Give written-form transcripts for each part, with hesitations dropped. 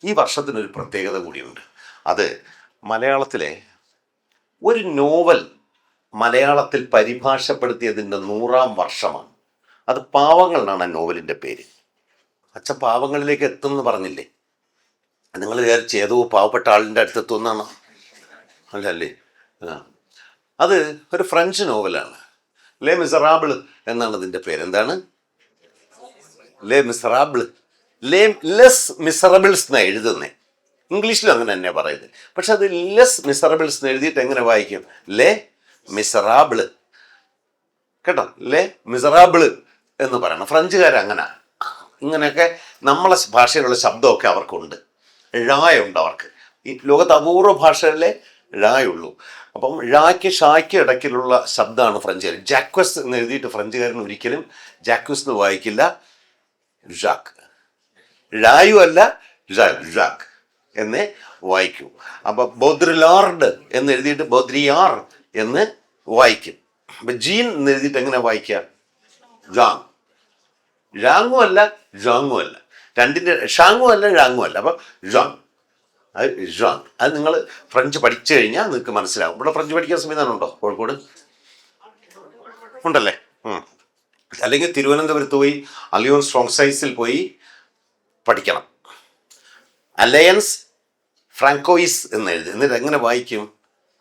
ഈ വർഷത്തിനൊരു പ്രത്യേകത കൂടിയുണ്ട്. അത് മലയാളത്തിലെ ഒരു നോവൽ മലയാളത്തിൽ പരിഭാഷപ്പെടുത്തിയതിൻ്റെ 100-ാം വർഷമാണ്. അത് പാവങ്ങൾ എന്നാണ് ആ നോവലിൻ്റെ പേര്. അച്ഛൻ പാവങ്ങളിലേക്ക് എത്തുമെന്ന് പറഞ്ഞില്ലേ? നിങ്ങൾ വിചാരിച്ച് ഏതോ പാവപ്പെട്ട ആളിൻ്റെ അടുത്തെത്തുമെന്നാണോ? അല്ലേ? അത് ഒരു ഫ്രഞ്ച് നോവലാണ്. ലേ മിസറാബിൾ എന്നാണ് അതിൻ്റെ പേര്. എന്താണ്? ലേ മിസറാബിൾ. ലെസ് മിസറബിൾസ് എന്നാണ് എഴുതുന്നത്. ഇംഗ്ലീഷിലും അങ്ങനെ തന്നെയാണ് പറയുന്നത്. പക്ഷെ അത് ലെസ് മിസറബിൾസ് എന്ന് എഴുതിയിട്ട് എങ്ങനെ വായിക്കും? ലേ മിസറാബിള്. കേട്ടോ? ലേ മിസറാബിള് എന്ന് പറയണം. ഫ്രഞ്ചുകാരങ്ങനെ. ഇങ്ങനെയൊക്കെ നമ്മളെ ഭാഷയിലുള്ള ശബ്ദമൊക്കെ അവർക്കുണ്ട്. ഴായുണ്ട് അവർക്ക്. ഈ ലോകത്ത് അപൂർവ ഭാഷകളിലെ ഴായുള്ളൂ. അപ്പം ഴായ്ക്ക് ഷായ്ക്ക് ഇടയ്ക്കിലുള്ള ശബ്ദമാണ് ഫ്രഞ്ചുകാർ. ജാക്വസ് എന്ന് എഴുതിയിട്ട് ഫ്രഞ്ചുകാരൻ ഒരിക്കലും ജാക്വസ് എന്ന് വായിക്കില്ല, ഴാക്ക്. ഴായു അല്ല, ഴാക്ക് എന്നേ വായിക്കൂ. അപ്പം ബോദ്രിലാർഡ് എന്ന് എഴുതിയിട്ട് ബോദ്രിയാർ എന്ന് വായിക്കും. അപ്പം ജീൻ എന്ന് എഴുതിയിട്ട് എങ്ങനെ വായിക്കുക? ജാങ്. ഴാങ്ങും അല്ല, ജാങ്ങും അല്ല. രണ്ടിൻ്റെ ഷാങ്ങും അല്ല, ഴാങ്ങും അല്ല. അപ്പം ജാങ്. അത് ജാങ്. അത് നിങ്ങൾ ഫ്രഞ്ച് പഠിച്ചു കഴിഞ്ഞാൽ നിങ്ങൾക്ക് മനസ്സിലാവും. ഇവിടെ ഫ്രഞ്ച് പഠിക്കാൻ സംവിധാനമുണ്ടോ കോഴിക്കോട്? ഉണ്ടല്ലേ? അല്ലെങ്കിൽ തിരുവനന്തപുരത്ത് പോയി അലിയോൺസ് ഫ്രാൻസൈസിൽ പോയി പഠിക്കണം. അലയൻസ് ഫ്രാങ്കോയിസ് എന്ന് എഴുതി. എന്നിട്ട് എങ്ങനെ വായിക്കും?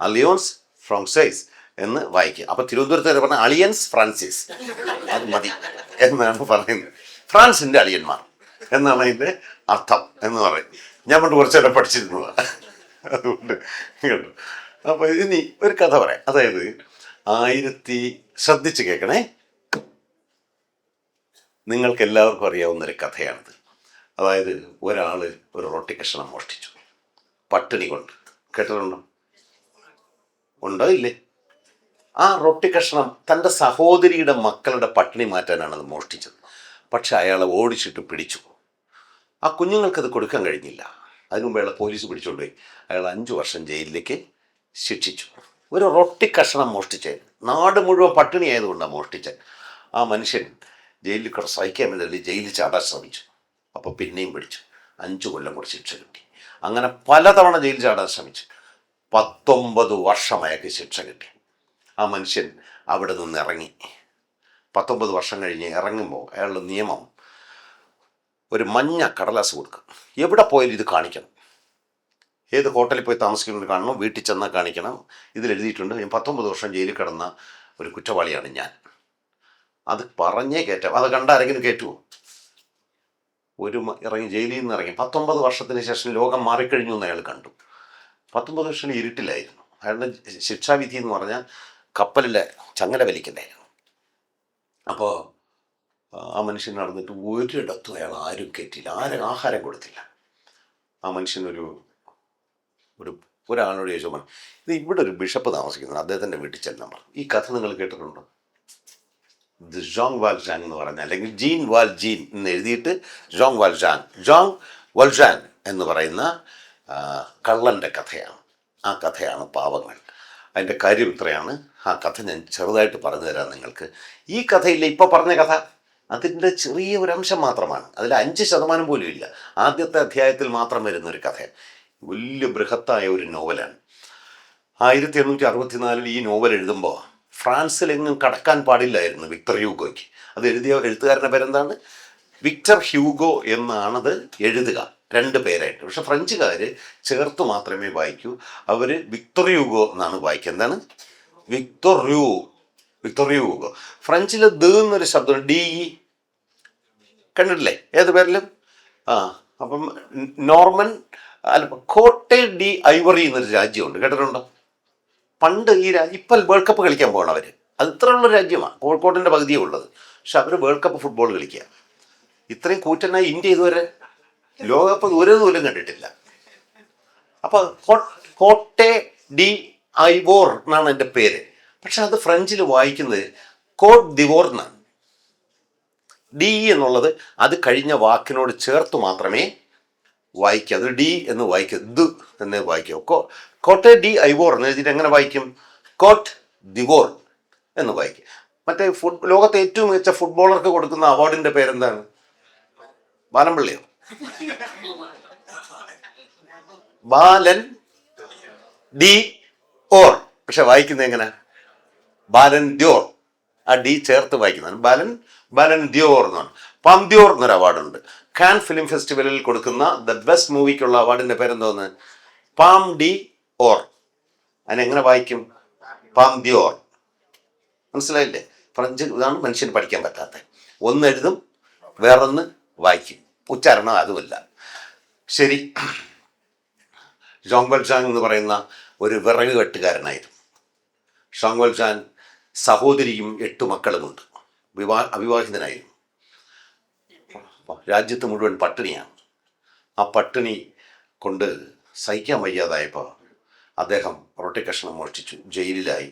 അലിയോൺസ് ഫ്രാൻസൈസ് എന്ന് വായിക്കും. അപ്പം തിരുവനന്തപുരത്ത് പറഞ്ഞാൽ അളിയൻസ് ഫ്രാൻസിസ്, അത് മതി എന്നാണ് പറയുന്നത്. ഫ്രാൻസിൻ്റെ അളിയന്മാർ എന്നാണ് അതിൻ്റെ അർത്ഥം എന്ന് പറയും. ഞാൻ പണ്ട് കുറച്ചേരം പഠിച്ചിരുന്നതാണ്. അതുകൊണ്ട് കേട്ടോ. അപ്പോൾ ഇനി ഒരു കഥ പറയാം. അതായത് ശ്രദ്ധിച്ച് കേൾക്കണേ, നിങ്ങൾക്ക് എല്ലാവർക്കും അറിയാവുന്നൊരു കഥയാണിത്. അതായത് ഒരാൾ ഒരു റൊട്ടി കഷ്ണം മോഷ്ടിച്ചു പട്ടിണി കൊണ്ട്. കേട്ടിട്ടുണ്ടോ? ഉണ്ടോ ഇല്ലേ? ആ റൊട്ടി കഷ്ണം തൻ്റെ സഹോദരിയുടെ മക്കളുടെ പട്ടിണി മാറ്റാനാണ് അത് മോഷ്ടിച്ചത്. പക്ഷെ അയാളെ ഓടിച്ചിട്ട് പിടിച്ചു. ആ കുഞ്ഞുങ്ങൾക്കത് കൊടുക്കാൻ കഴിഞ്ഞില്ല. അതിനു മുമ്പ് അയാളെ പോലീസ് പിടിച്ചുകൊണ്ടുപോയി അയാൾ 5 വർഷം ജയിലിലേക്ക് ശിക്ഷിച്ചു. ഒരു റൊട്ടി കഷ്ണം മോഷ്ടിച്ചത്. നാട് മുഴുവൻ പട്ടിണി ആയതുകൊണ്ടാണ് മോഷ്ടിച്ചത്. ആ മനുഷ്യൻ ജയിലിൽ കൂടെ സഹിക്കാൻ വേണ്ടി ജയിലിൽ ചാടാൻ ശ്രമിച്ചു. അപ്പോൾ പിന്നെയും പിടിച്ചു. 5 കൊല്ലം കൂടെ ശിക്ഷ കിട്ടി. അങ്ങനെ പലതവണ ജയിലിൽ ചാടാൻ ശ്രമിച്ചു. 19 വർഷം അയാൾക്ക് ശിക്ഷ കിട്ടി. ആ മനുഷ്യൻ അവിടെ നിന്ന് ഇറങ്ങി. 19 വർഷം കഴിഞ്ഞ് ഇറങ്ങുമ്പോൾ അയാളുടെ നിയമം ഒരു മഞ്ഞ കടലാസ് കൊടുക്കും. എവിടെ പോയാലും ഇത് കാണിക്കണം. ഏത് ഹോട്ടലിൽ പോയി താമസിക്കുന്നത് കാണണം, വീട്ടിൽ ചെന്നാൽ കാണിക്കണം. ഇതിലെഴുതിയിട്ടുണ്ട്, ഞാൻ 19 വർഷം ജയിലിൽ കിടന്ന ഒരു കുറ്റവാളിയാണ് ഞാൻ. അത് പറഞ്ഞേ കയറ്റാം. അത് കണ്ട ആരെങ്കിലും കയറ്റുമോ? ഇറങ്ങി ജയിലിൽ നിന്ന് ഇറങ്ങി 19 വർഷത്തിന് ശേഷം ലോകം മാറിക്കഴിഞ്ഞു എന്ന് അയാൾ കണ്ടു. 19 വർഷം ഇരുട്ടിലായിരുന്നു. അയാളുടെ ശിക്ഷാവിധി എന്ന് പറഞ്ഞാൽ കപ്പലിലെ ചങ്ങല വലിക്കലായിരുന്നു. അപ്പോൾ ആ മനുഷ്യൻ നടന്നിട്ട് ഒരിടത്തും അയാൾ ആരും കയറ്റിയില്ല, ആരും ആഹാരം കൊടുത്തില്ല. ആ മനുഷ്യൻ ഒരാളോട് ചോദിച്ചു, ഇത് ഇവിടെ ഒരു ബിഷപ്പ് താമസിക്കുന്നത്, അദ്ദേഹത്തിൻ്റെ വീട്ടിൽ ചെല്ലാൻ പറഞ്ഞു. ഈ കഥ നിങ്ങൾ കേട്ടിട്ടുണ്ടോ? ജോങ് വാൽജാൻ എന്ന് പറഞ്ഞാൽ, അല്ലെങ്കിൽ ജീൻ വാൽജീൻ എന്ന് എഴുതിയിട്ട് ജോങ് വാൽജാൻ, ജോങ് വാൽജാൻ എന്ന് പറയുന്ന കള്ളൻ്റെ കഥയാണ്. ആ കഥയാണ് പാവങ്ങൾ. അതിൻ്റെ കാര്യം ഇത്രയാണ്. ആ കഥ ഞാൻ ചെറുതായിട്ട് പറഞ്ഞു തരാം നിങ്ങൾക്ക്. ഈ കഥയില്ല, ഇപ്പോൾ പറഞ്ഞ കഥ അതിൻ്റെ ചെറിയ ഒരു അംശം മാത്രമാണ്. അതിൽ 5% പോലും ഇല്ല. ആദ്യത്തെ അധ്യായത്തിൽ മാത്രം വരുന്നൊരു കഥ. വലിയ ബൃഹത്തായ ഒരു നോവലാണ്. 1864 ഈ നോവൽ എഴുതുമ്പോൾ ഫ്രാൻസിലെങ്ങും കടക്കാൻ പാടില്ലായിരുന്നു വിക്ടർ ഹ്യൂഗോയ്ക്ക്. അത് എഴുതിയ എഴുത്തുകാരൻ്റെ പേരെന്താണ്? വിക്ടർ ഹ്യൂഗോ എന്നാണത് എഴുതുക, 2 പേരായിട്ട്. പക്ഷെ ഫ്രഞ്ചുകാർ ചേർത്ത് മാത്രമേ വായിക്കൂ. അവർ വിക്ടർ ഹ്യൂഗോ എന്നാണ് വായിക്കുക. എന്താണ്? Victor Hugo. ഫ്രഞ്ചിൽ ദ എന്നൊരു ശബ്ദം, DE കണ്ടിട്ടില്ലേ ഏത് പേരിലും? അപ്പം നോർമൻ കോട്ടെ ഡി ഐവറി എന്നൊരു രാജ്യമുണ്ട്, കേട്ടിട്ടുണ്ടോ? പണ്ട് ഈ രാജ്യം, ഇപ്പം വേൾഡ് കപ്പ് കളിക്കാൻ പോകണം അവർ. അത് ഇത്രയുള്ള രാജ്യമാണ്, കോഴിക്കോടിൻ്റെ പകുതിയേ ഉള്ളത്. പക്ഷെ അവർ വേൾഡ് കപ്പ് ഫുട്ബോൾ കളിക്കുക. ഇത്രയും കൂറ്റനായി ഇന്ത്യ ഇതുവരെ ലോകകപ്പ് ദൂരം കണ്ടിട്ടില്ല. അപ്പോൾ കോട്ടെ ഡി ഐവോർ എന്നാണ് എൻ്റെ പേര്. പക്ഷെ അത് ഫ്രഞ്ചിൽ വായിക്കുന്നത് കോട്ട് ദിവോർ എന്നാണ്. DE എന്നുള്ളത് അത് കഴിഞ്ഞ വാക്കിനോട് ചേർത്ത് മാത്രമേ വായിക്കുക. അത് ഡി എന്ന് വായിക്കുക, ദ് എന്ന് വായിക്കുക. കോട്ടെ ഡി ഐവോർ എന്ന് എഴുതിയിട്ട് എങ്ങനെ വായിക്കും? കോട്ട് ദിവോർ എന്ന് വായിക്കും. മറ്റേ ലോകത്തെ ഏറ്റവും മികച്ച ഫുട്ബോളർക്ക് കൊടുക്കുന്ന അവാർഡിൻ്റെ പേരെന്താണ്? ബാലംപള്ളിയോ? ബാലൻ ഡി ഓർ, പക്ഷെ വായിക്കുന്നത് എങ്ങനെ? ബാലൻ ദ്യോർ. ആ ഡി ചേർത്ത് വായിക്കുന്നതാണ് ബാലൻ ദ്യോർ എന്നാണ്. പാംദ്യോർ എന്നൊരു അവാർഡുണ്ട്. കാൻ ഫിലിം ഫെസ്റ്റിവലിൽ കൊടുക്കുന്ന ദ ബെസ്റ്റ് മൂവിക്കുള്ള അവാർഡിന്റെ പേരെന്തോന്ന്? Palme d' Or. അതിനെങ്ങനെ വായിക്കും? പാംദ്യോർ. മനസ്സിലായില്ലേ? ഫ്രഞ്ച് ഇതാണ് മനുഷ്യന് പഠിക്കാൻ പറ്റാത്തത്. ഒന്ന് എഴുതും, വേറൊന്ന് വായിക്കും, ഉച്ചാരണം അതുമല്ല. ശരി, ജോങ് വൽജാങ് എന്ന് പറയുന്ന ഒരു വിറക് വെട്ടുകാരനായിരുന്നു. ഷോങ് വൽജാൻ സഹോദരിയും 8 മക്കളുമുണ്ട്. അവിവാഹിതനായിരുന്നു. രാജ്യത്ത് മുഴുവൻ പട്ടിണിയാണ്. ആ പട്ടിണി കൊണ്ട് സഹിക്കാൻ വയ്യാതായപ്പോൾ അദ്ദേഹം റൊട്ടി കഷ്ണം മോഷ്ടിച്ചു ജയിലിലായി.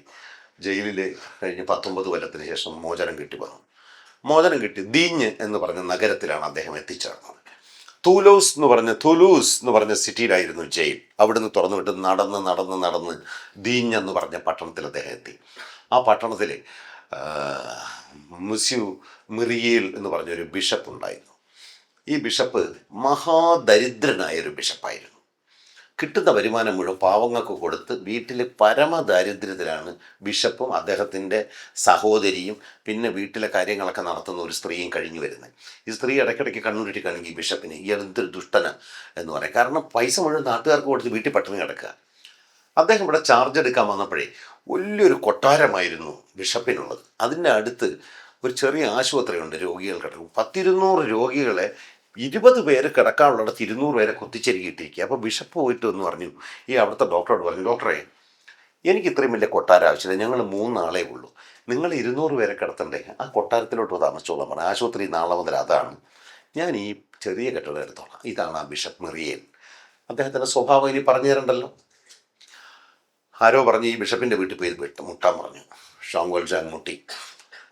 ജയിലിൽ കഴിഞ്ഞ് 19 കൊല്ലത്തിന് ശേഷം മോചനം കിട്ടി വന്നു. മോചനം കിട്ടി ദീഞ്ഞ് എന്ന് പറഞ്ഞ നഗരത്തിലാണ് അദ്ദേഹം എത്തിച്ചേർന്നത്. തുലൂസ് എന്ന് പറഞ്ഞ സിറ്റിയിലായിരുന്നു ജയിൽ. അവിടുന്ന് തുറന്നു വിട്ട് നടന്ന് ദീഞ്ഞ് എന്ന് പറഞ്ഞ പട്ടണത്തിൽ അദ്ദേഹം എത്തി. ആ പട്ടണത്തിൽ മുസ്യു മിറിയേൽ എന്ന് പറഞ്ഞൊരു ബിഷപ്പ് ഉണ്ടായിരുന്നു. ഈ ബിഷപ്പ് മഹാദരിദ്രനായൊരു ബിഷപ്പായിരുന്നു. കിട്ടുന്ന വരുമാനം മുഴുവൻ പാവങ്ങൾക്ക് കൊടുത്ത് വീട്ടിൽ പരമദാരിദ്ര്യത്തിലാണ് ബിഷപ്പും അദ്ദേഹത്തിൻ്റെ സഹോദരിയും പിന്നെ വീട്ടിലെ കാര്യങ്ങളൊക്കെ നടത്തുന്ന ഒരു സ്ത്രീയും കഴിഞ്ഞു വരുന്നത്. ഈ സ്ത്രീ ഇടയ്ക്കിടയ്ക്ക് കണ്ണൂരിട്ട് കാണെങ്കിൽ ബിഷപ്പിന് ഇയാൾ എന്തൊരു ദുഷ്ടന് എന്ന് പറയും. കാരണം പൈസ മുഴുവൻ നാട്ടുകാർക്ക് കൊടുത്ത് വീട്ടിൽ പട്ടിണി കിടക്കുക. അദ്ദേഹം ഇവിടെ ചാർജ് എടുക്കാൻ വന്നപ്പോഴേ വലിയൊരു കൊട്ടാരമായിരുന്നു ബിഷപ്പിനുള്ളത്. അതിൻ്റെ അടുത്ത് ഒരു ചെറിയ ആശുപത്രിയുണ്ട്, രോഗികൾ കിടക്കും. 10-200 രോഗികളെ 20 പേര് കിടക്കാനുള്ളിടത്ത് 200 പേരെ കുത്തിച്ചെരുക്കിയിട്ടിരിക്കുക. അപ്പോൾ ബിഷപ്പ് പോയിട്ട് എന്ന് പറഞ്ഞു, ഈ അവിടുത്തെ ഡോക്ടറോട് പറഞ്ഞു, ഡോക്ടറെ എനിക്ക് ഇത്രയും വലിയ കൊട്ടാരം ആവശ്യമില്ല, ഞങ്ങൾ 3 ആളേ ഉള്ളൂ, നിങ്ങൾ 200 പേരെ കിടത്തണ്ടേ, ആ കൊട്ടാരത്തിലോട്ട് താമസിച്ചോളാം പറഞ്ഞു. ആശുപത്രി നാളെ മുതൽ അതാണ്, ഞാൻ ഈ ചെറിയ കെട്ടിടം എടുത്തോളാം. ഇതാണ് ആ ബിഷപ്പ് മിറിയേൽ. അദ്ദേഹത്തിൻ്റെ സ്വഭാവം ഇനി പറഞ്ഞു തരണ്ടല്ലോ. ആരോ പറഞ്ഞ് ഈ ബിഷപ്പിൻ്റെ വീട്ടിൽ പോയി മുട്ടാൻ പറഞ്ഞു. ഷോങ് വൽജാങ് മുട്ടി.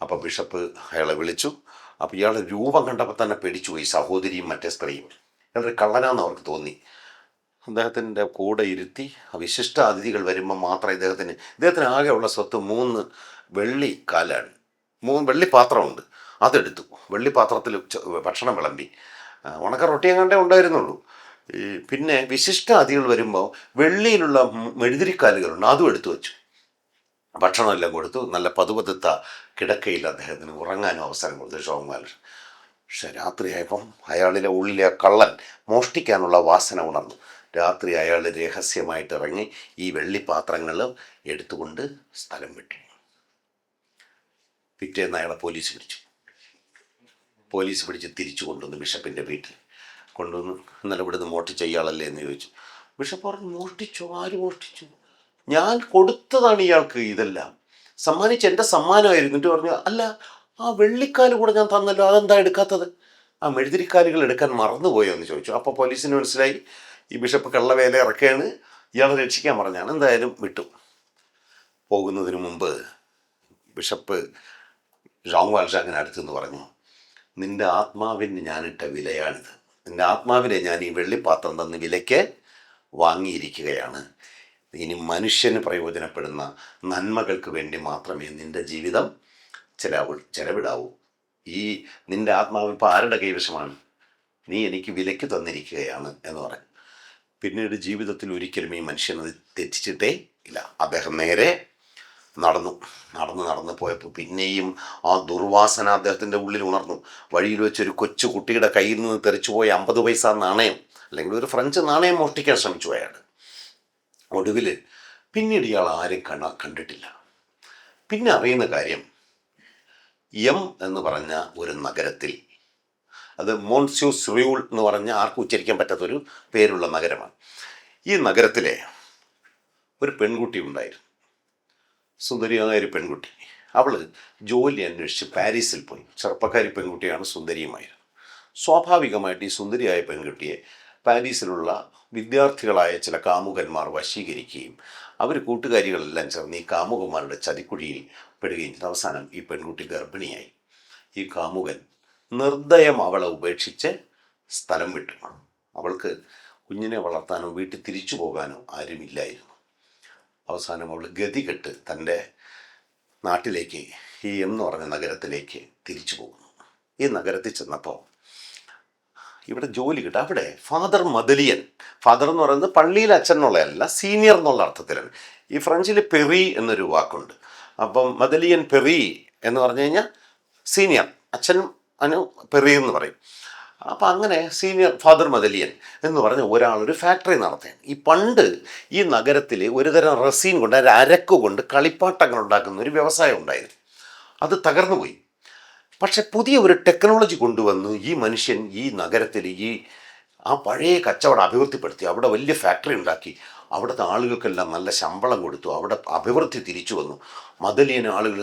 അപ്പോൾ ബിഷപ്പ് അയാളെ വിളിച്ചു. അപ്പോൾ ഇയാളുടെ രൂപം കണ്ടപ്പോൾ തന്നെ പേടിച്ചു പോയി, സഹോദരിയും മറ്റേ സ്ത്രീയും. ഇയാളൊരു കള്ളനാന്ന് അവർക്ക് തോന്നി. അദ്ദേഹത്തിൻ്റെ കൂടെ ഇരുത്തി വിശിഷ്ട അതിഥികൾ വരുമ്പോൾ മാത്രം ഇദ്ദേഹത്തിന് ആകെയുള്ള സ്വത്ത് 3 വെള്ളി കാലാണ്. 3 വെള്ളി പാത്രമുണ്ട്, അതെടുത്തു. വെള്ളി പാത്രത്തിൽ ഭക്ഷണം വിളമ്പി. ഉണക്ക റൊട്ടിയും കണ്ടേ ഉണ്ടായിരുന്നുള്ളൂ. പിന്നെ വിശിഷ്ട അതിഥികൾ വരുമ്പോൾ വെള്ളിയിലുള്ള മെഴുതിരിക്കാലുകളുണ്ട്, അതും എടുത്തു വെച്ചു. ഭക്ഷണമെല്ലാം കൊടുത്തു. നല്ല പതുപതുത്ത കിടക്കയിൽ അദ്ദേഹത്തിന് ഉറങ്ങാനും അവസരം കൊടുത്തു ഷോങ് വൽജാങ്. പക്ഷെ രാത്രിയായപ്പം അയാളിലെ ഉള്ളിലെ കള്ളൻ മോഷ്ടിക്കാനുള്ള വാസന ഉണർന്നു. രാത്രി അയാൾ രഹസ്യമായിട്ട് ഇറങ്ങി ഈ വെള്ളിപ്പാത്രങ്ങൾ എടുത്തുകൊണ്ട് സ്ഥലം വിട്ടു. പിറ്റേന്ന് അയാളെ പോലീസ് പിടിച്ച് തിരിച്ചു കൊണ്ടുവന്നു ബിഷപ്പിൻ്റെ വീട്ടിൽ കൊണ്ടുവന്ന്. ഇന്നലെ ഇവിടുന്ന് മോഷ്ടിച്ച ഇയാളല്ലേ എന്ന് ചോദിച്ചു. ബിഷപ്പ് പറഞ്ഞു, മോഷ്ടിച്ചോ? ആര് മോഷ്ടിച്ചു? ഞാൻ കൊടുത്തതാണ് ഇയാൾക്ക്, ഇതെല്ലാം സമ്മാനിച്ച് എൻ്റെ സമ്മാനമായിരുന്നു. എന്നിട്ട് പറഞ്ഞു, അല്ല ആ വെള്ളിക്കാല് കൂടെ ഞാൻ തന്നല്ലോ, അതെന്താ എടുക്കാത്തത്? ആ മെഴുതിരിക്കാലുകൾ എടുക്കാൻ മറന്നുപോയോ എന്ന് ചോദിച്ചു. അപ്പോൾ പോലീസിന് മനസ്സിലായി ഈ ബിഷപ്പ് കള്ളവേല ഇറക്കുകയാണ്, ഇയാളെ രക്ഷിക്കാൻ പറഞ്ഞാണ്. എന്തായാലും വിട്ടു. പോകുന്നതിന് മുമ്പ് ബിഷപ്പ് ജോങ് വൽജാങ്ങിന് അടുത്തെന്ന് പറഞ്ഞു, നിൻ്റെ ആത്മാവിന് ഞാനിട്ട വിലയാണിത്. നിൻ്റെ ആത്മാവിനെ ഞാൻ ഈ വെള്ളിപ്പാത്രം തന്ന് വിലയ്ക്ക് വാങ്ങിയിരിക്കുകയാണ്. ഇനി മനുഷ്യന് പ്രയോജനപ്പെടുന്ന നന്മകൾക്ക് വേണ്ടി മാത്രമേ നിൻ്റെ ജീവിതം ചെലവിടാവൂ. ഈ നിൻ്റെ ആത്മാവ് ഇപ്പോൾ ആരുടെ കൈവശമാണ്? നീ എനിക്ക് വിലയ്ക്ക് തന്നിരിക്കുകയാണ് എന്ന് പറഞ്ഞു. പിന്നീട് ജീവിതത്തിൽ ഒരിക്കലും ഈ മനുഷ്യനത് തെറ്റിച്ചിട്ടേ ഇല്ല. അദ്ദേഹം നേരെ നടന്ന് പോയപ്പോൾ പിന്നെയും ആ ദുർവാസന അദ്ദേഹത്തിൻ്റെ ഉള്ളിൽ ഉണർന്നു. വഴിയിൽ വെച്ചൊരു കൊച്ചു കുട്ടിയുടെ കയ്യിൽ നിന്ന് തെറിച്ചുപോയ 50 പൈസ നാണയം, അല്ലെങ്കിൽ ഒരു ഫ്രഞ്ച് നാണയം മോഷ്ടിക്കാൻ ശ്രമിച്ചു അയാൾ. ഒടുവിൽ പിന്നീട് ഇയാൾ ആരും കണ്ടിട്ടില്ല. പിന്നെ അറിയുന്ന കാര്യം, എം എന്ന് പറഞ്ഞ ഒരു നഗരത്തിൽ, അത് മോൺസ്യൂസ് റിയൂൾ എന്ന് പറഞ്ഞ ആർക്കും ഉച്ചരിക്കാൻ പറ്റാത്തൊരു പേരുള്ള നഗരമാണ്. ഈ നഗരത്തിലെ ഒരു പെൺകുട്ടി ഉണ്ടായിരുന്നു, സുന്ദരിയായ ഒരു പെൺകുട്ടി. അവൾ ജോലി അന്വേഷിച്ച് പാരീസിൽ പോയി. ചെറുപ്പക്കാരി പെൺകുട്ടിയാണ്, സുന്ദരിയുമായിരുന്നു. സ്വാഭാവികമായിട്ട് ഈ സുന്ദരിയായ പെൺകുട്ടിയെ പാരീസിലുള്ള വിദ്യാർത്ഥികളായ ചില കാമുകന്മാർ വശീകരിക്കുകയും അവർ കൂട്ടുകാരികളെല്ലാം ചേർന്ന് ഈ കാമുകന്മാരുടെ ചതിക്കുഴിയിൽ പെടുകയും ചെയ്തു. അവസാനം ഈ പെൺകുട്ടി ഗർഭിണിയായി. ഈ കാമുകൻ നിർദ്ദയം അവളെ ഉപേക്ഷിച്ച് സ്ഥലം വിട്ടു. അവൾക്ക് കുഞ്ഞിനെ വളർത്താനോ വീട്ടിൽ തിരിച്ചു പോകാനോ ആരുമില്ലായിരുന്നു. അവസാനം അവൾ ഗതികെട്ട് തൻ്റെ നാട്ടിലേക്ക്, ഈ എം എന്ന് പറഞ്ഞ നഗരത്തിലേക്ക് തിരിച്ചു പോകുന്നു. ഈ നഗരത്തിൽ ചെന്നപ്പോൾ ഇവിടെ ജോലി കിട്ടുക. അവിടെ ഫാദർ മദലിയൻ, ഫാദർ എന്ന് പറയുന്നത് പള്ളിയിലെ അച്ഛൻ എന്നുള്ളതല്ല, സീനിയർ എന്നുള്ള അർത്ഥത്തിലാണ്. ഈ ഫ്രഞ്ചിൽ പെറി എന്നൊരു വാക്കുണ്ട്. അപ്പം മദലിയൻ പെറി എന്ന് പറഞ്ഞു കഴിഞ്ഞാൽ സീനിയർ അച്ഛനും അനു പെറി എന്ന് പറയും. അപ്പം അങ്ങനെ സീനിയർ ഫാദർ മദലിയൻ എന്ന് പറഞ്ഞ ഒരാളൊരു ഫാക്ടറി നടത്തുകയാണ്. ഈ പണ്ട് ഈ നഗരത്തിൽ ഒരുതരം റസീൻ കൊണ്ട്, അരക്ക് കൊണ്ട് കളിപ്പാട്ടങ്ങൾ ഉണ്ടാക്കുന്ന ഒരു വ്യവസായം ഉണ്ടായിരുന്നു. അത് തകർന്നു പോയി. പക്ഷെ പുതിയ ഒരു ടെക്നോളജി കൊണ്ടുവന്ന് ഈ മനുഷ്യൻ ഈ നഗരത്തിൽ ആ പഴയ കച്ചവടം അഭിവൃദ്ധിപ്പെടുത്തി. അവിടെ വലിയ ഫാക്ടറി ഉണ്ടാക്കി. അവിടുത്തെ ആളുകൾക്കെല്ലാം നല്ല ശമ്പളം കൊടുത്തു. അവിടെ അഭിവൃദ്ധി തിരിച്ചു വന്നു. മദലിയനെ ആളുകൾ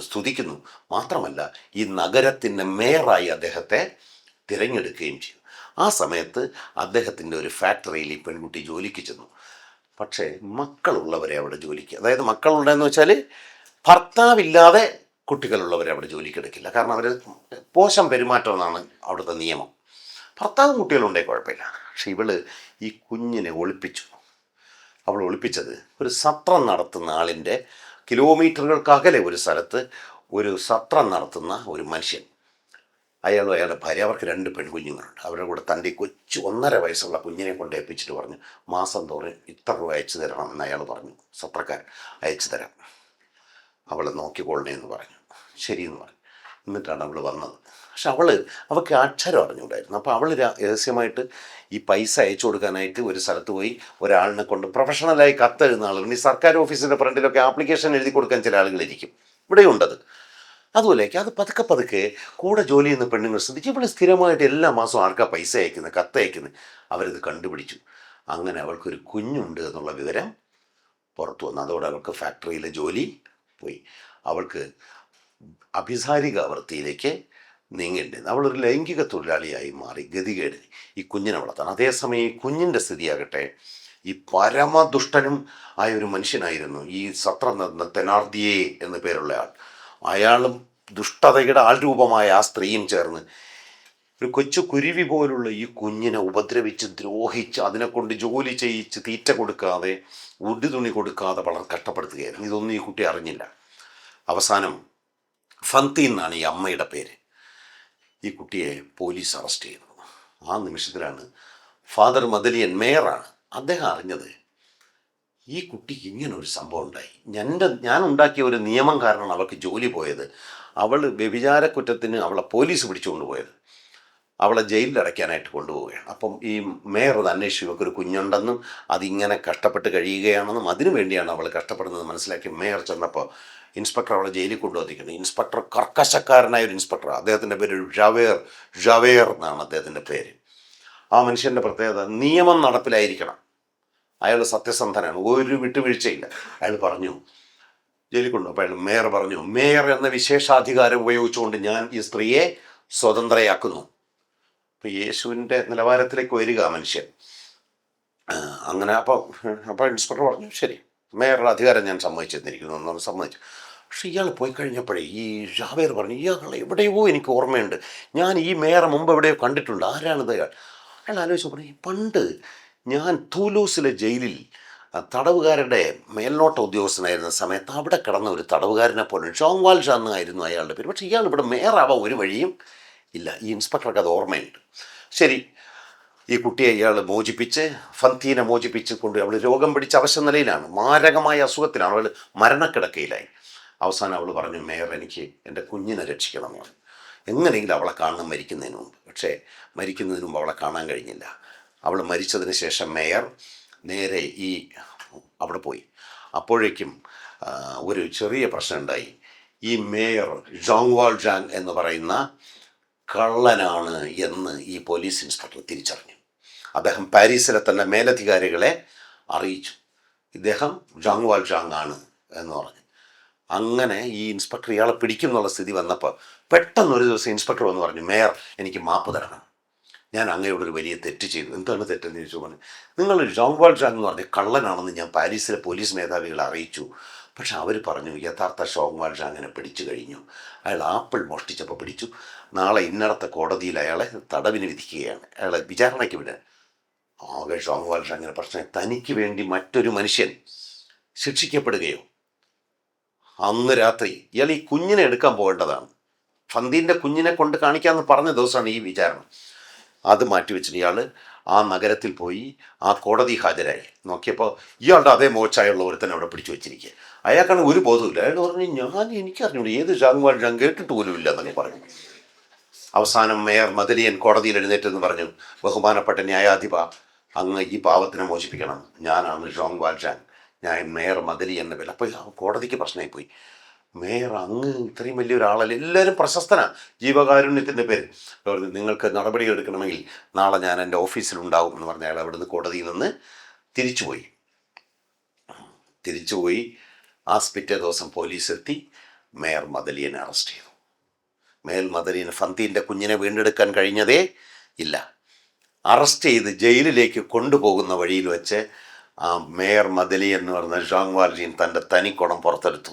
സ്തുതിക്കുന്നു. മാത്രമല്ല ഈ നഗരത്തിൻ്റെ മേയറായി അദ്ദേഹത്തെ തിരഞ്ഞെടുക്കുകയും ചെയ്തു. ആ സമയത്ത് അദ്ദേഹത്തിൻ്റെ ഒരു ഫാക്ടറിയിൽ ഈ പെൺകുട്ടി ജോലിക്ക് ചെന്നു. പക്ഷേ മക്കളുള്ളവരെ അവിടെ ജോലിക്ക്, അതായത് മക്കളുണ്ടെന്ന് വെച്ചാൽ ഭർത്താവില്ലാതെ കുട്ടികളുള്ളവരെ അവിടെ ജോലിക്ക് എടുക്കില്ല. കാരണം അവർ മോശം പെരുമാറ്റം എന്നാണ് അവിടുത്തെ നിയമം. ഭർത്താവും കുട്ടികളുണ്ടെങ്കിൽ കുഴപ്പമില്ല. പക്ഷെ ഇവള് ഈ കുഞ്ഞിനെ ഒളിപ്പിച്ചു. അവൾ ഒളിപ്പിച്ചത് ഒരു സത്രം നടത്തുന്ന ആളിൻ്റെ കിലോമീറ്ററുകൾക്കകലെ ഒരു സ്ഥലത്ത് ഒരു സത്രം നടത്തുന്ന ഒരു മനുഷ്യൻ, അയാളും അയാളുടെ ഭാര്യ, അവർക്ക് 2 പെൺകുഞ്ഞുങ്ങളുണ്ട്. അവരുടെ കൂടെ തൻ്റെ കൊച്ചു 1.5 വയസ്സുള്ള കുഞ്ഞിനെ കൊണ്ട് ഏൽപ്പിച്ചിട്ട് പറഞ്ഞു, മാസം തോറും ഇത്ര രൂപ അയച്ചു തരണമെന്ന് അയാൾ പറഞ്ഞു. സത്രക്കാരൻ അയച്ചു തരാം, അവൾ നോക്കിക്കൊള്ളണേ എന്ന് പറഞ്ഞു. ശരിയെന്ന് പറഞ്ഞു. എന്നിട്ടാണ് അവൾ വന്നത്. പക്ഷെ അവൾക്ക് അക്ഷരം അറിഞ്ഞുകൂടായിരുന്നു. അപ്പോൾ അവൾ രഹസ്യമായിട്ട് ഈ പൈസ അയച്ചു കൊടുക്കാനായിട്ട് ഒരു സ്ഥലത്ത് പോയി ഒരാളിനെ കൊണ്ട്, പ്രൊഫഷണലായി കത്ത് എഴുതുന്ന ആളുകൾ, ഈ സർക്കാർ ഓഫീസിൻ്റെ ഫ്രണ്ടിലൊക്കെ ആപ്ലിക്കേഷൻ എഴുതി കൊടുക്കാൻ ചില ആളുകളിരിക്കും, ഇവിടെയുണ്ടത്. അതുപോലെയൊക്കെ അത് പതുക്കെ കൂടെ ജോലി ചെയ്യുന്ന പെണ്ണുങ്ങൾ ശ്രദ്ധിച്ചു. ഇവിടെ സ്ഥിരമായിട്ട് എല്ലാ മാസവും ആർക്കാ പൈസ അയക്കുന്നത്, കത്ത് അയക്കുന്നത്. അവരിത് കണ്ടുപിടിച്ചു. അങ്ങനെ അവൾക്കൊരു കുഞ്ഞുണ്ട് എന്നുള്ള വിവരം പുറത്തു വന്നു. അതോടെ അവൾക്ക് ഫാക്ടറിയിലെ ജോലി പോയി. അവൾക്ക് അഭിസാരിക വൃത്തിയിലേക്ക് നീങ്ങേണ്ടിരുന്നു. അവളൊരു ലൈംഗിക തൊഴിലാളിയായി മാറി. ഗതികേട് ഈ കുഞ്ഞിനെ വളർത്താൻ. അതേസമയം ഈ കുഞ്ഞിൻ്റെ സ്ഥിതിയാകട്ടെ, ഈ പരമദുഷ്ടനും ആയ ഒരു മനുഷ്യനായിരുന്നു ഈ സത്രം തെനാർദിയെ എന്നു പേരുള്ള ആൾ. അയാളും ദുഷ്ടതയുടെ ആൾരൂപമായ ആ സ്ത്രീയും ചേർന്ന് ഒരു കൊച്ചു കുരുവി പോലുള്ള ഈ കുഞ്ഞിനെ ഉപദ്രവിച്ച് ദ്രോഹിച്ച് അതിനെക്കൊണ്ട് ജോലി ചെയ്യിച്ച് തീറ്റ കൊടുക്കാതെ ഉടുതുണി കൊടുക്കാതെ വളരെ കഷ്ടപ്പെടുത്തുകയായിരുന്നു. ഇതൊന്നും ഈ കുട്ടി അറിഞ്ഞില്ല. അവസാനം ഫന്തി എന്നാണ് ഈ അമ്മയുടെ പേര്. ഈ കുട്ടിയെ പോലീസ് അറസ്റ്റ് ചെയ്തു. ആ നിമിഷത്തിലാണ് ഫാദർ മദലിയൻ, മേയറാണ്, അദ്ദേഹം അറിഞ്ഞത് ഈ കുട്ടിക്ക് ഇങ്ങനെ ഒരു സംഭവം ഉണ്ടായി. ഞാൻ ഉണ്ടാക്കിയ ഒരു നിയമം കാരണമാണ് അവൾക്ക് ജോലി പോയത്. അവൾ വ്യഭിചാരക്കുറ്റത്തിന് അവളെ പോലീസ് പിടിച്ചുകൊണ്ട് പോയത്. അവളെ ജയിലിൽ അടയ്ക്കാനായിട്ട് കൊണ്ടുപോവുകയാണ്. അപ്പം ഈ മേയർ അത് അന്വേഷിച്ചു, ഇവക്കൊരു കുഞ്ഞുണ്ടെന്നും അതിങ്ങനെ കഷ്ടപ്പെട്ട് കഴിയുകയാണെന്നും അതിനു വേണ്ടിയാണ് അവൾ കഷ്ടപ്പെടുന്നത് മനസ്സിലാക്കി മേയർ ചെന്നപ്പോൾ ഇൻസ്പെക്ടർ അവളെ ജയിലിൽ കൊണ്ടുവന്നിരിക്കുന്നത്. ഇൻസ്പെക്ടർ കർക്കശക്കാരനായ ഒരു ഇൻസ്പെക്ടർ. അദ്ദേഹത്തിൻ്റെ പേര് ജവേർ എന്നാണ് അദ്ദേഹത്തിൻ്റെ പേര്. ആ മനുഷ്യൻ്റെ പ്രത്യേകത, നിയമം നടപ്പിലായിരിക്കണം. അയാൾ സത്യസന്ധനാണ്, ഒരു വിട്ടുവീഴ്ചയില്ല. അയാൾ പറഞ്ഞു ജയിലിൽ കൊണ്ടു. അപ്പോൾ അയാൾ മേയർ പറഞ്ഞു, മേയർ എന്ന വിശേഷാധികാരം ഉപയോഗിച്ചുകൊണ്ട് ഞാൻ ഈ സ്ത്രീയെ സ്വതന്ത്രയാക്കുന്നു. അപ്പോൾ യേശുവിൻ്റെ നിലവാരത്തിലേക്ക് വരിക മനുഷ്യൻ. അങ്ങനെ അപ്പോൾ ഇൻസ്പെക്ടർ പറഞ്ഞു ശരി, മേയറുടെ അധികാരം ഞാൻ സമ്മതിച്ചെന്നിരിക്കുന്നു എന്നൊന്ന് സമ്മതിച്ചു. പക്ഷെ ഇയാൾ പോയി കഴിഞ്ഞപ്പോഴേ ഈ ജാവേർ പറഞ്ഞു, ഇയാൾ എവിടെയോ എനിക്ക് ഓർമ്മയുണ്ട്, ഞാൻ ഈ മേയറെ മുമ്പ് എവിടെയോ കണ്ടിട്ടുണ്ട്, ആരാണിത് അയാൾ? അയാൾ ആലോചിച്ചു പറഞ്ഞു, പണ്ട് ഞാൻ തൂലൂസിലെ ജയിലിൽ തടവുകാരുടെ മേൽനോട്ട ഉദ്യോഗസ്ഥനായിരുന്ന സമയത്ത് അവിടെ കിടന്ന ഒരു തടവുകാരനെ പോലെ ഷോങ് വാൽഷ എന്നായിരുന്നു അയാളുടെ പേര്. പക്ഷേ ഇയാൾ ഇവിടെ മേയറാവാൻ ഒരു വഴിയും ഇല്ല. ഈ ഇൻസ്പെക്ടർക്ക് അത് ഓർമ്മയുണ്ട്. ശരി, ഈ കുട്ടിയെ ഇയാൾ മോചിപ്പിച്ച്, ഫന്തീനെ മോചിപ്പിച്ച് കൊണ്ട്, അവൾ രോഗം പിടിച്ച അവശ നിലയിലാണ്, മാരകമായ അസുഖത്തിലാണ്, അവൾ മരണക്കിടക്കയിലായി. അവസാനം അവൾ പറഞ്ഞു, മേയർ എനിക്ക് എൻ്റെ കുഞ്ഞിനെ രക്ഷിക്കണമെന്ന്. എങ്ങനെയെങ്കിലും അവളെ കാണണം മരിക്കുന്നതിന് മുമ്പ്. പക്ഷേ മരിക്കുന്നതിന് മുമ്പ് അവളെ കാണാൻ കഴിഞ്ഞില്ല. അവൾ മരിച്ചതിന് ശേഷം മേയർ നേരെ അവിടെ പോയി. അപ്പോഴേക്കും ഒരു ചെറിയ പ്രശ്നം ഉണ്ടായി. ഈ മേയർ ജോങ് വാൾജാങ് എന്ന് പറയുന്ന കള്ളനാണ് എന്ന് ഈ പോലീസ് ഇൻസ്പെക്ടർ തിരിച്ചറിഞ്ഞു. അദ്ദേഹം പാരീസിലെ തന്നെ മേലധികാരികളെ അറിയിച്ചു, ഇദ്ദേഹം ജോങ് വാൾജാങ് ആണ് എന്ന് പറഞ്ഞു. അങ്ങനെ ഈ ഇൻസ്പെക്ടർ ഇയാളെ പിടിക്കും എന്നുള്ള സ്ഥിതി വന്നപ്പോൾ പെട്ടെന്നൊരു ദിവസം ഇൻസ്പെക്ടർ വന്ന് പറഞ്ഞു, മേയർ എനിക്ക് മാപ്പ് തരണം, ഞാൻ അങ്ങയോടൊരു വലിയ തെറ്റ് ചെയ്തു. എന്താണ് തെറ്റെന്ന് ചോദിച്ചു. പറഞ്ഞു, നിങ്ങൾ ജോങ് വാൾജാങ് എന്ന് പറഞ്ഞ കള്ളനാണെന്ന് ഞാൻ പാരീസിലെ പോലീസ് മേധാവികളെ അറിയിച്ചു. പക്ഷെ അവർ പറഞ്ഞു യഥാർത്ഥ ജോങ് വാൾജാങ്ങിനെ പിടിച്ചു കഴിഞ്ഞു. അയാൾ ആപ്പിൾ മോഷ്ടിച്ചപ്പോൾ പിടിച്ചു. നാളെ ഇന്നടത്തെ കോടതിയിൽ അയാളെ തടവിന് വിധിക്കുകയാണ്, അയാളെ വിചാരണയ്ക്ക് വിടാൻ. ആകെ ജോങ് വാൾജാങ്ങിനെ പ്രശ്നം, തനിക്ക് വേണ്ടി മറ്റൊരു മനുഷ്യൻ ശിക്ഷിക്കപ്പെടുകയോ? അന്ന് രാത്രി ഇയാൾ ഈ കുഞ്ഞിനെ എടുക്കാൻ പോകേണ്ടതാണ്. ഫന്തീൻ്റെ കുഞ്ഞിനെ കൊണ്ട് കാണിക്കാമെന്ന് പറഞ്ഞ ദിവസമാണ് ഈ വിചാരണ. അത് മാറ്റിവെച്ചിട്ട് ഇയാൾ ആ നഗരത്തിൽ പോയി ആ കോടതി ഹാജരായി നോക്കിയപ്പോൾ ഇയാളുടെ അതേ മോച്ചായുള്ള ഒരുത്തനെ അവിടെ പിടിച്ചു വെച്ചിരിക്കുക. അയാൾക്കാണ് ഒരു ബോധമില്ല. അയാൾ പറഞ്ഞു, എനിക്കറിഞ്ഞൂടെ ഏത് ജാങ്വാൾ ഞാൻ കേട്ടിട്ട് പോലും ഇല്ല എന്നൊക്കെ പറഞ്ഞു. അവസാനം മേയർ മദലിയൻ കോടതിയിൽ എഴുന്നേറ്റെന്ന് പറഞ്ഞു, ബഹുമാനപ്പെട്ട ന്യായാധിപ, അങ്ങ് ഈ പാവത്തിനെ മോചിപ്പിക്കണം, ഞാനാണ് ജോങ് വാൽജാങ്, ഞാൻ മേയർ മദലിയൻ എന്ന പേര്. അപ്പോൾ കോടതിക്ക് പ്രശ്നമായി പോയി. മേയർ അങ്ങ് ഇത്രയും വലിയൊരാളല്ല, എല്ലാവരും പ്രശസ്തനാണ്, ജീവകാരുണ്യത്തിൻ്റെ പേര്. നിങ്ങൾക്ക് നടപടികൾ എടുക്കണമെങ്കിൽ നാളെ ഞാൻ എൻ്റെ ഓഫീസിലുണ്ടാവും എന്ന് പറഞ്ഞ അയാൾ അവിടുന്ന് കോടതിയിൽ നിന്ന് തിരിച്ചുപോയി. ആ പിറ്റേ ദിവസം പോലീസ് എത്തി മേയർ മദലിയനെ അറസ്റ്റ് ചെയ്തു. മേയർ മദലിയൻ ഫന്തീൻ്റെ കുഞ്ഞിനെ വീണ്ടെടുക്കാൻ കഴിഞ്ഞതേ ഇല്ല. അറസ്റ്റ് ചെയ്ത് ജയിലിലേക്ക് കൊണ്ടുപോകുന്ന വഴിയിൽ വെച്ച് ആ മേയർ മദലി എന്ന് പറഞ്ഞ ജോങ് വാൽജീൻ തൻ്റെ തനിക്കുണം പുറത്തെടുത്തു,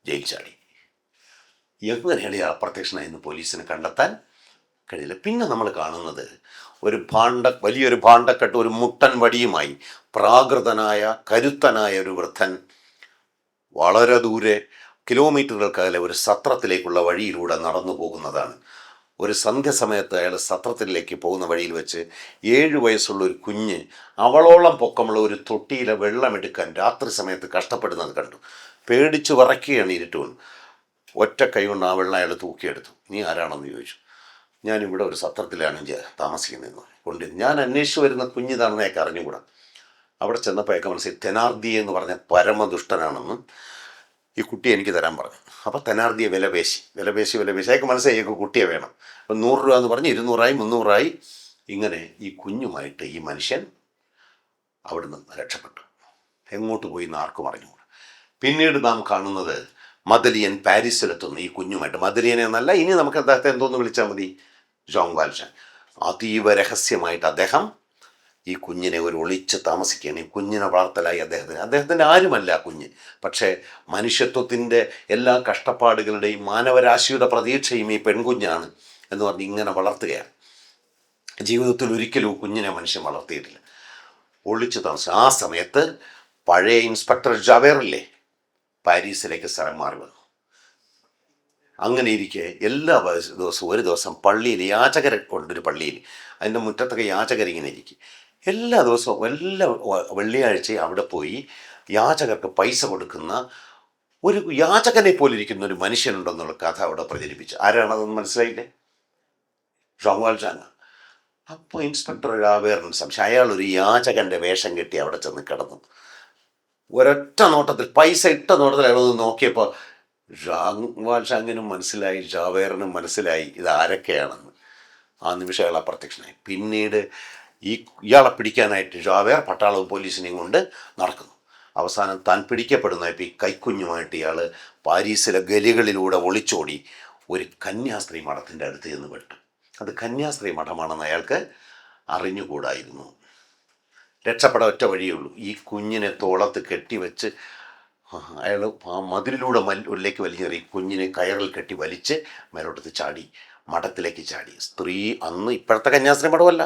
ജയിൽ ചാടി. എങ്ങനെയാണ് അപ്രത്യക്ഷനായെന്ന് പോലീസിന് കണ്ടെത്താൻ കഴിയില്ല. പിന്നെ നമ്മൾ കാണുന്നത് വലിയൊരു ഭാണ്ഡക്കെട്ട്, ഒരു മുട്ടൻ വടിയുമായി പ്രാകൃതനായ കരുത്തനായ ഒരു വൃദ്ധൻ വളരെ ദൂരെ കിലോമീറ്ററുകൾക്കകലെ ഒരു സത്രത്തിലേക്കുള്ള വഴിയിലൂടെ നടന്നു പോകുന്നതാണ്. ഒരു സന്ധ്യസമയത്ത് അയാൾ സത്രത്തിലേക്ക് പോകുന്ന വഴിയിൽ വെച്ച് 7 വയസ്സുള്ള ഒരു കുഞ്ഞ് അവളോളം പൊക്കമുള്ള ഒരു തൊട്ടിയിലെ വെള്ളമെടുക്കാൻ രാത്രി സമയത്ത് കഷ്ടപ്പെടുന്നത് കണ്ടു. പേടിച്ചു വിറയ്ക്കുകയാണ് ഇരുട്ടുകൊണ്ട്. ഒറ്റ കൈ കൊണ്ട് ആ വെള്ളം അയാൾ തൂക്കിയെടുത്തു. നീ ആരാണെന്ന് ചോദിച്ചു. ഞാനിവിടെ ഒരു സത്രത്തിലാണ് താമസിക്കുന്നതെന്ന് കൊണ്ട് ഞാൻ അന്വേഷിച്ച് വരുന്ന കുഞ്ഞിതാണെന്ന് അയാൾക്ക് അറിഞ്ഞുകൂടാ. അവിടെ ചെന്നപ്പോൾ അയാൾക്ക് മനസ്സിലായി തെനാർദിയെ എന്ന് പറഞ്ഞ പരമദുഷ്ടനാണെന്നും ഈ കുട്ടിയെ എനിക്ക് തരാൻ പറഞ്ഞു. അപ്പോൾ തെനാർദിയെ വിലപേശി അയാൾക്ക് മനസ്സിലായി അയാൾക്ക് കുട്ടിയെ വേണം. അപ്പം 100 രൂപ എന്ന് പറഞ്ഞ് 200 300 ഇങ്ങനെ ഈ കുഞ്ഞുമായിട്ട് ഈ മനുഷ്യൻ അവിടുന്ന് രക്ഷപ്പെട്ടു. എങ്ങോട്ട് പോയി എന്ന് ആർക്കും അറിഞ്ഞുകൂടാ. പിന്നീട് നാം കാണുന്നത് മദലിയൻ പാരീസിലെത്തുന്നു ഈ കുഞ്ഞുമായിട്ട്. മദലിയനെ എന്നല്ല, ഇനി നമുക്ക് അദ്ദേഹത്തെ എന്തോന്ന് വിളിച്ചാൽ മതി, ജോങ് വാൽജാങ്. അതീവ രഹസ്യമായിട്ട് അദ്ദേഹം ഈ കുഞ്ഞിനെ ഒളിച്ച് താമസിക്കുകയാണ്. ഈ കുഞ്ഞിനെ വളർത്തലായി അദ്ദേഹത്തിൻ്റെ ആരുമല്ല ആ കുഞ്ഞ്. പക്ഷേ മനുഷ്യത്വത്തിൻ്റെ എല്ലാ കഷ്ടപ്പാടുകളുടെയും മാനവരാശിയുടെ പ്രതീക്ഷയും ഈ പെൺകുഞ്ഞാണ് എന്ന് പറഞ്ഞ് ഇങ്ങനെ വളർത്തുകയാണ്. ജീവിതത്തിൽ ഒരിക്കലും കുഞ്ഞിനെ മനുഷ്യൻ വളർത്തിയിട്ടില്ല. ഒളിച്ച് താമസിച്ചു. ആ സമയത്ത് പഴയ ഇൻസ്പെക്ടർ ജാവേറില്ലേ, പാരീസിലേക്ക് സ്ഥലം മാറി വന്നു. അങ്ങനെ ഇരിക്കെ എല്ലാ ദിവസവും ഒരു ദിവസം പള്ളിയിൽ യാചകരെ കൊണ്ടൊരു പള്ളിയിൽ അതിൻ്റെ മുറ്റത്തൊക്കെ യാചകരിങ്ങനെ ഇരിക്കും. എല്ലാ ദിവസവും എല്ലാ വെള്ളിയാഴ്ചയും അവിടെ പോയി യാചകർക്ക് പൈസ കൊടുക്കുന്ന ഒരു യാചകനെ പോലിരിക്കുന്ന ഒരു മനുഷ്യനുണ്ടെന്നുള്ള കഥ അവിടെ പ്രചരിപ്പിച്ചു. ആരാണതെന്ന് മനസ്സിലായില്ലേ? ജോങ് വാൽജാങ്. അപ്പോൾ ഇൻസ്പെക്ടർ ജാവേറിന് സംശയം, അയാൾ ഒരു യാചകൻ്റെ വേഷം കെട്ടി അവിടെ ചെന്ന് കിടന്നു. ഒരൊറ്റ നോട്ടത്തിൽ, പൈസ ഇട്ട നോട്ടത്തിൽ അയാളൊന്ന് നോക്കിയപ്പോൾ ജോങ് വാൽജാങ്ങിനും മനസ്സിലായി, ജാവേറിനും മനസ്സിലായി ഇതാരൊക്കെയാണെന്ന്. ആ നിമിഷം അയാൾ അപ്രത്യക്ഷനായി. പിന്നീട് ഇയാളെ പിടിക്കാനായിട്ട് ജാവേർ പട്ടാളവും പോലീസിനെയും കൊണ്ട് നടക്കുന്നു. അവസാനം താൻ പിടിക്കപ്പെടുന്നപ്പോൾ ഈ കൈക്കുഞ്ഞുമായിട്ട് ഇയാൾ പാരീസിലെ ഗലികളിലൂടെ ഒളിച്ചോടി ഒരു കന്യാസ്ത്രീ മഠത്തിൻ്റെ അടുത്ത് ചെന്ന് പെട്ടു. അത് കന്യാസ്ത്രീ മഠമാണെന്ന് അയാൾക്ക് അറിഞ്ഞുകൂടായിരുന്നു. രക്ഷപ്പെടാൻ ഒറ്റ വഴിയുള്ളൂ, ഈ കുഞ്ഞിനെ തോളത്ത് കെട്ടിവെച്ച് അയാൾ ആ മതിലിലൂടെ ഉള്ളിലേക്ക് വലിഞ്ഞേറി കുഞ്ഞിനെ കയറിൽ കെട്ടി വലിച്ച് മേലോട്ടത്ത് ചാടി, മഠത്തിലേക്ക് ചാടി. സ്ത്രീ അന്ന് ഇപ്പോഴത്തെ കന്യാസ്ത്രീ മഠമല്ല,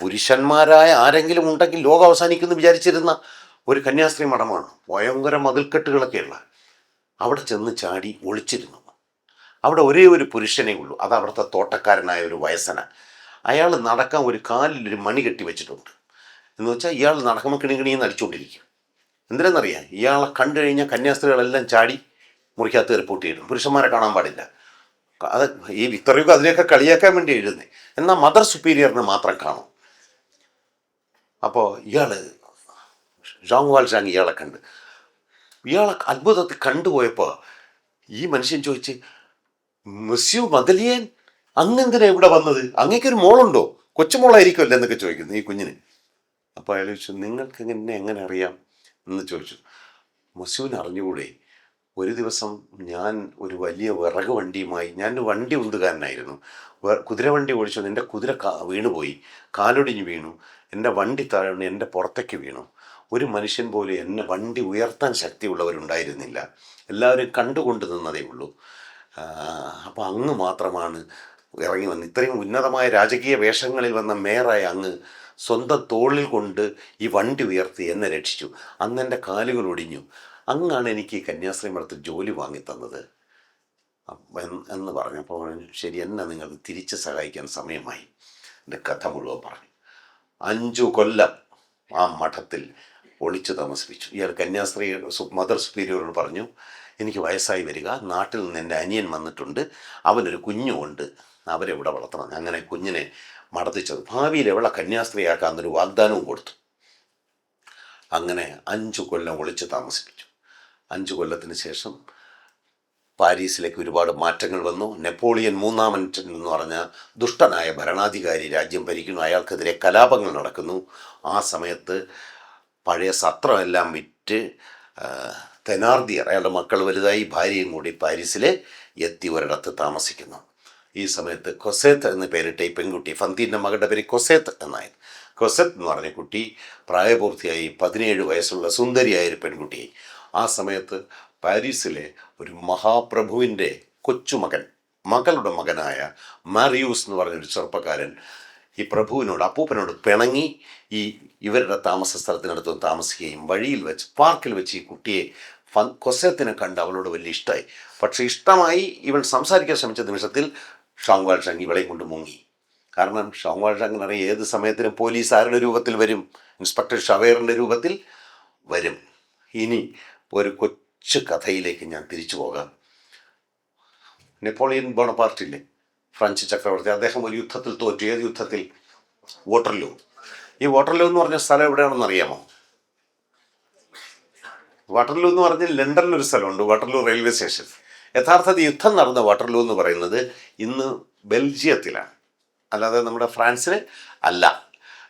പുരുഷന്മാരായ ആരെങ്കിലും ഉണ്ടെങ്കിൽ ലോകം അവസാനിക്കുമെന്ന് വിചാരിച്ചിരുന്ന ഒരു കന്യാസ്ത്രീ മഠമാണ്. ഭയങ്കര മതിൽക്കെട്ടുകളൊക്കെയുള്ള. അവിടെ ചെന്ന് ചാടി ഒളിച്ചിരുന്നു. അവിടെ ഒരേ ഒരു പുരുഷനേ ഉള്ളൂ, അത് അവിടുത്തെ തോട്ടക്കാരനായ ഒരു വയസ്സന. അയാൾ നടക്കാൻ ഒരു കാലിലൊരു മണി കെട്ടി വെച്ചിട്ടുണ്ട്. എന്ന് വെച്ചാൽ ഇയാൾ നടക്കുമ്പോൾ കിണികിണിന്ന് അടിച്ചുകൊണ്ടിരിക്കും. എന്തിനാണെന്നറിയാം, ഇയാളെ കണ്ടു കഴിഞ്ഞാൽ കന്യാസ്ത്രീകളെല്ലാം ചാടി മുറിക്കകത്ത് റിപ്പോർട്ട് ചെയ്യും, പുരുഷന്മാരെ കാണാൻ പാടില്ല. അത് ഈ വിക്ടറിയൊക്കെ അതിനെയൊക്കെ കളിയാക്കാൻ വേണ്ടി എഴുതുന്നത്. എന്നാൽ മദർ സുപ്പീരിയറിന് മാത്രം കാണും. അപ്പോൾ ജോങ് വാൽജാങ് ഇയാളെ കണ്ട്, ഇയാളെ അത്ഭുതത്തിൽ കണ്ടുപോയപ്പോൾ ഈ മനുഷ്യൻ ചോദിച്ച്, മൊസ്യൂ മദലിയൻ, അങ്ങെന്തിനാ ഇവിടെ വന്നത്? അങ്ങേക്കൊരു മോളുണ്ടോ? കൊച്ചുമോളായിരിക്കുമല്ലോ എന്നൊക്കെ ചോദിക്കുന്നു ഈ കുഞ്ഞിന്. അപ്പോൾ അയാൾ ചോദിച്ചു, നിങ്ങൾക്ക് എങ്ങനെ അറിയാം എന്ന് ചോദിച്ചു. മൊസ്യൂവിന് അറിഞ്ഞുകൂടെ, ഒരു ദിവസം ഞാൻ ഒരു വലിയ വിറക് വണ്ടിയുമായി, ഞാൻ വണ്ടി ഉന്തുകാരനായിരുന്നു, കുതിരവണ്ടി ഓടിച്ചു, എൻ്റെ കുതിര വീണുപോയി, കാലൊടിഞ്ഞ് വീണു, എൻ്റെ വണ്ടി താഴ്ന്ന് എൻ്റെ പുറത്തേക്ക് വീണു. ഒരു മനുഷ്യൻ പോലും എന്നെ വണ്ടി ഉയർത്താൻ ശക്തിയുള്ളവരുണ്ടായിരുന്നില്ല, എല്ലാവരും കണ്ടുകൊണ്ട് നിന്നതേ ഉള്ളൂ. അപ്പോൾ അങ്ങ് മാത്രമാണ് ഇറങ്ങി വന്ന് ഇത്രയും ഉന്നതമായ രാജകീയ വേഷങ്ങളിൽ വന്ന മേയറായ അങ്ങ് സ്വന്തം തോളിൽ കൊണ്ട് ഈ വണ്ടി ഉയർത്തി എന്നെ രക്ഷിച്ചു. അന്ന് എൻ്റെ കാലുകൾ ഒടിഞ്ഞു. അങ്ങാണ് എനിക്ക് ഈ കന്യാസ്ത്രീ മഠത്തിൽ ജോലി വാങ്ങിത്തന്നത് എന്ന് പറഞ്ഞപ്പോൾ ശരി, എന്നെ നിങ്ങൾ തിരിച്ച് സഹായിക്കാൻ സമയമായി. എൻ്റെ കഥ മുഴുവൻ പറഞ്ഞു. 5 കൊല്ലം ആ മഠത്തിൽ ഒളിച്ചു താമസിപ്പിച്ചു. ഇയാൾ കന്യാസ്ത്രീ മദർ സുപ്പീരിയറോട് പറഞ്ഞു, എനിക്ക് വയസ്സായി വരിക, നാട്ടിൽ നിന്ന് എൻ്റെ അനിയൻ വന്നിട്ടുണ്ട്, അവനൊരു കുഞ്ഞുമുണ്ട്, അവരെ ഇവിടെ വളർത്തണം. അങ്ങനെ കുഞ്ഞിനെ മടത്തിച്ചത്. ഭാവിയിൽ എവിടെ കന്യാസ്ത്രീയാക്കാന്നൊരു വാഗ്ദാനവും കൊടുത്തു. അങ്ങനെ 5 കൊല്ലം ഒളിച്ചു താമസിപ്പിച്ചു. 5 കൊല്ലത്തിന് ശേഷം പാരീസിലേക്ക് ഒരുപാട് മാറ്റങ്ങൾ വന്നു. നെപ്പോളിയൻ മൂന്നാമൻ എന്ന് പറഞ്ഞ ദുഷ്ടനായ ഭരണാധികാരി രാജ്യം ഭരിക്കുന്നു. അയാൾക്കെതിരെ കലാപങ്ങൾ നടക്കുന്നു. ആ സമയത്ത് പഴയ സത്രമെല്ലാം വിറ്റ് തെനാർദിയർ, അയാളുടെ മക്കൾ വലുതായി, ഭാര്യയും കൂടി പാരീസിൽ എത്തി ഒരിടത്ത് താമസിക്കുന്നു. ഈ സമയത്ത് കൊസേത്ത് എന്ന് പേരിട്ട ഈ പെൺകുട്ടി, ഫന്തീൻ്റെ മകളുടെ പേര് കൊസേത്ത് എന്നായിരുന്നു. കൊസേത്ത് എന്ന് പറഞ്ഞ കുട്ടി പ്രായപൂർത്തിയായി 17 വയസ്സുള്ള സുന്ദരിയായൊരു പെൺകുട്ടിയായി. ആ സമയത്ത് പാരീസിലെ ഒരു മഹാപ്രഭുവിൻ്റെ കൊച്ചുമകൻ, മകളുടെ മകനായ മാരിയൂസ് എന്ന് പറഞ്ഞൊരു ചെറുപ്പക്കാരൻ ഈ പ്രഭുവിനോട്, അപ്പൂപ്പനോട് പിണങ്ങി ഇവരുടെ താമസ സ്ഥലത്തിനടുത്ത് താമസിക്കുകയും വഴിയിൽ വെച്ച്, പാർക്കിൽ വെച്ച് ഈ കുട്ടിയെ കൊസേത്തിനെ കണ്ട് അവളോട് വലിയ ഇഷ്ടമായി. പക്ഷേ ഇഷ്ടമായി ഇവൻ സംസാരിക്കാൻ ശ്രമിച്ച നിമിഷത്തിൽ ഷാങ് വാൽഷാങ് ഇവളെയും കൊണ്ട് മുങ്ങി. കാരണം ഷാങ് വാൽഷാങ്ങിനറിയാം ഏത് സമയത്തിനും പോലീസ് ആരുടെ രൂപത്തിൽ വരും, ഇൻസ്പെക്ടർ ഷവേറിൻ്റെ രൂപത്തിൽ വരും. ഇനി ഒരു കൊച്ചു കഥയിലേക്ക് ഞാൻ തിരിച്ചു പോകാം. നെപ്പോളിയൻ ബോണപ്പാർട്ടില്ലേ, ഫ്രഞ്ച് ചക്രവർത്തി, അദ്ദേഹം ഒരു യുദ്ധത്തിൽ തോറ്റു. ഏത് യുദ്ധത്തിൽ? വാട്ടർലൂ. ഈ വാട്ടർലൂ എന്ന് പറഞ്ഞ സ്ഥലം എവിടെയാണെന്ന് അറിയാമോ? വാട്ടർലൂ എന്ന് പറഞ്ഞാൽ ലണ്ടനിലൊരു സ്ഥലമുണ്ട്, വാട്ടർലൂ റെയിൽവേ സ്റ്റേഷൻ. യഥാർത്ഥത്തിൽ യുദ്ധം നടന്ന വാട്ടർലൂ എന്ന് പറയുന്നത് ഇന്ന് ബെൽജിയത്തിലാണ്, അല്ലാതെ നമ്മുടെ ഫ്രാൻസിൽ അല്ല.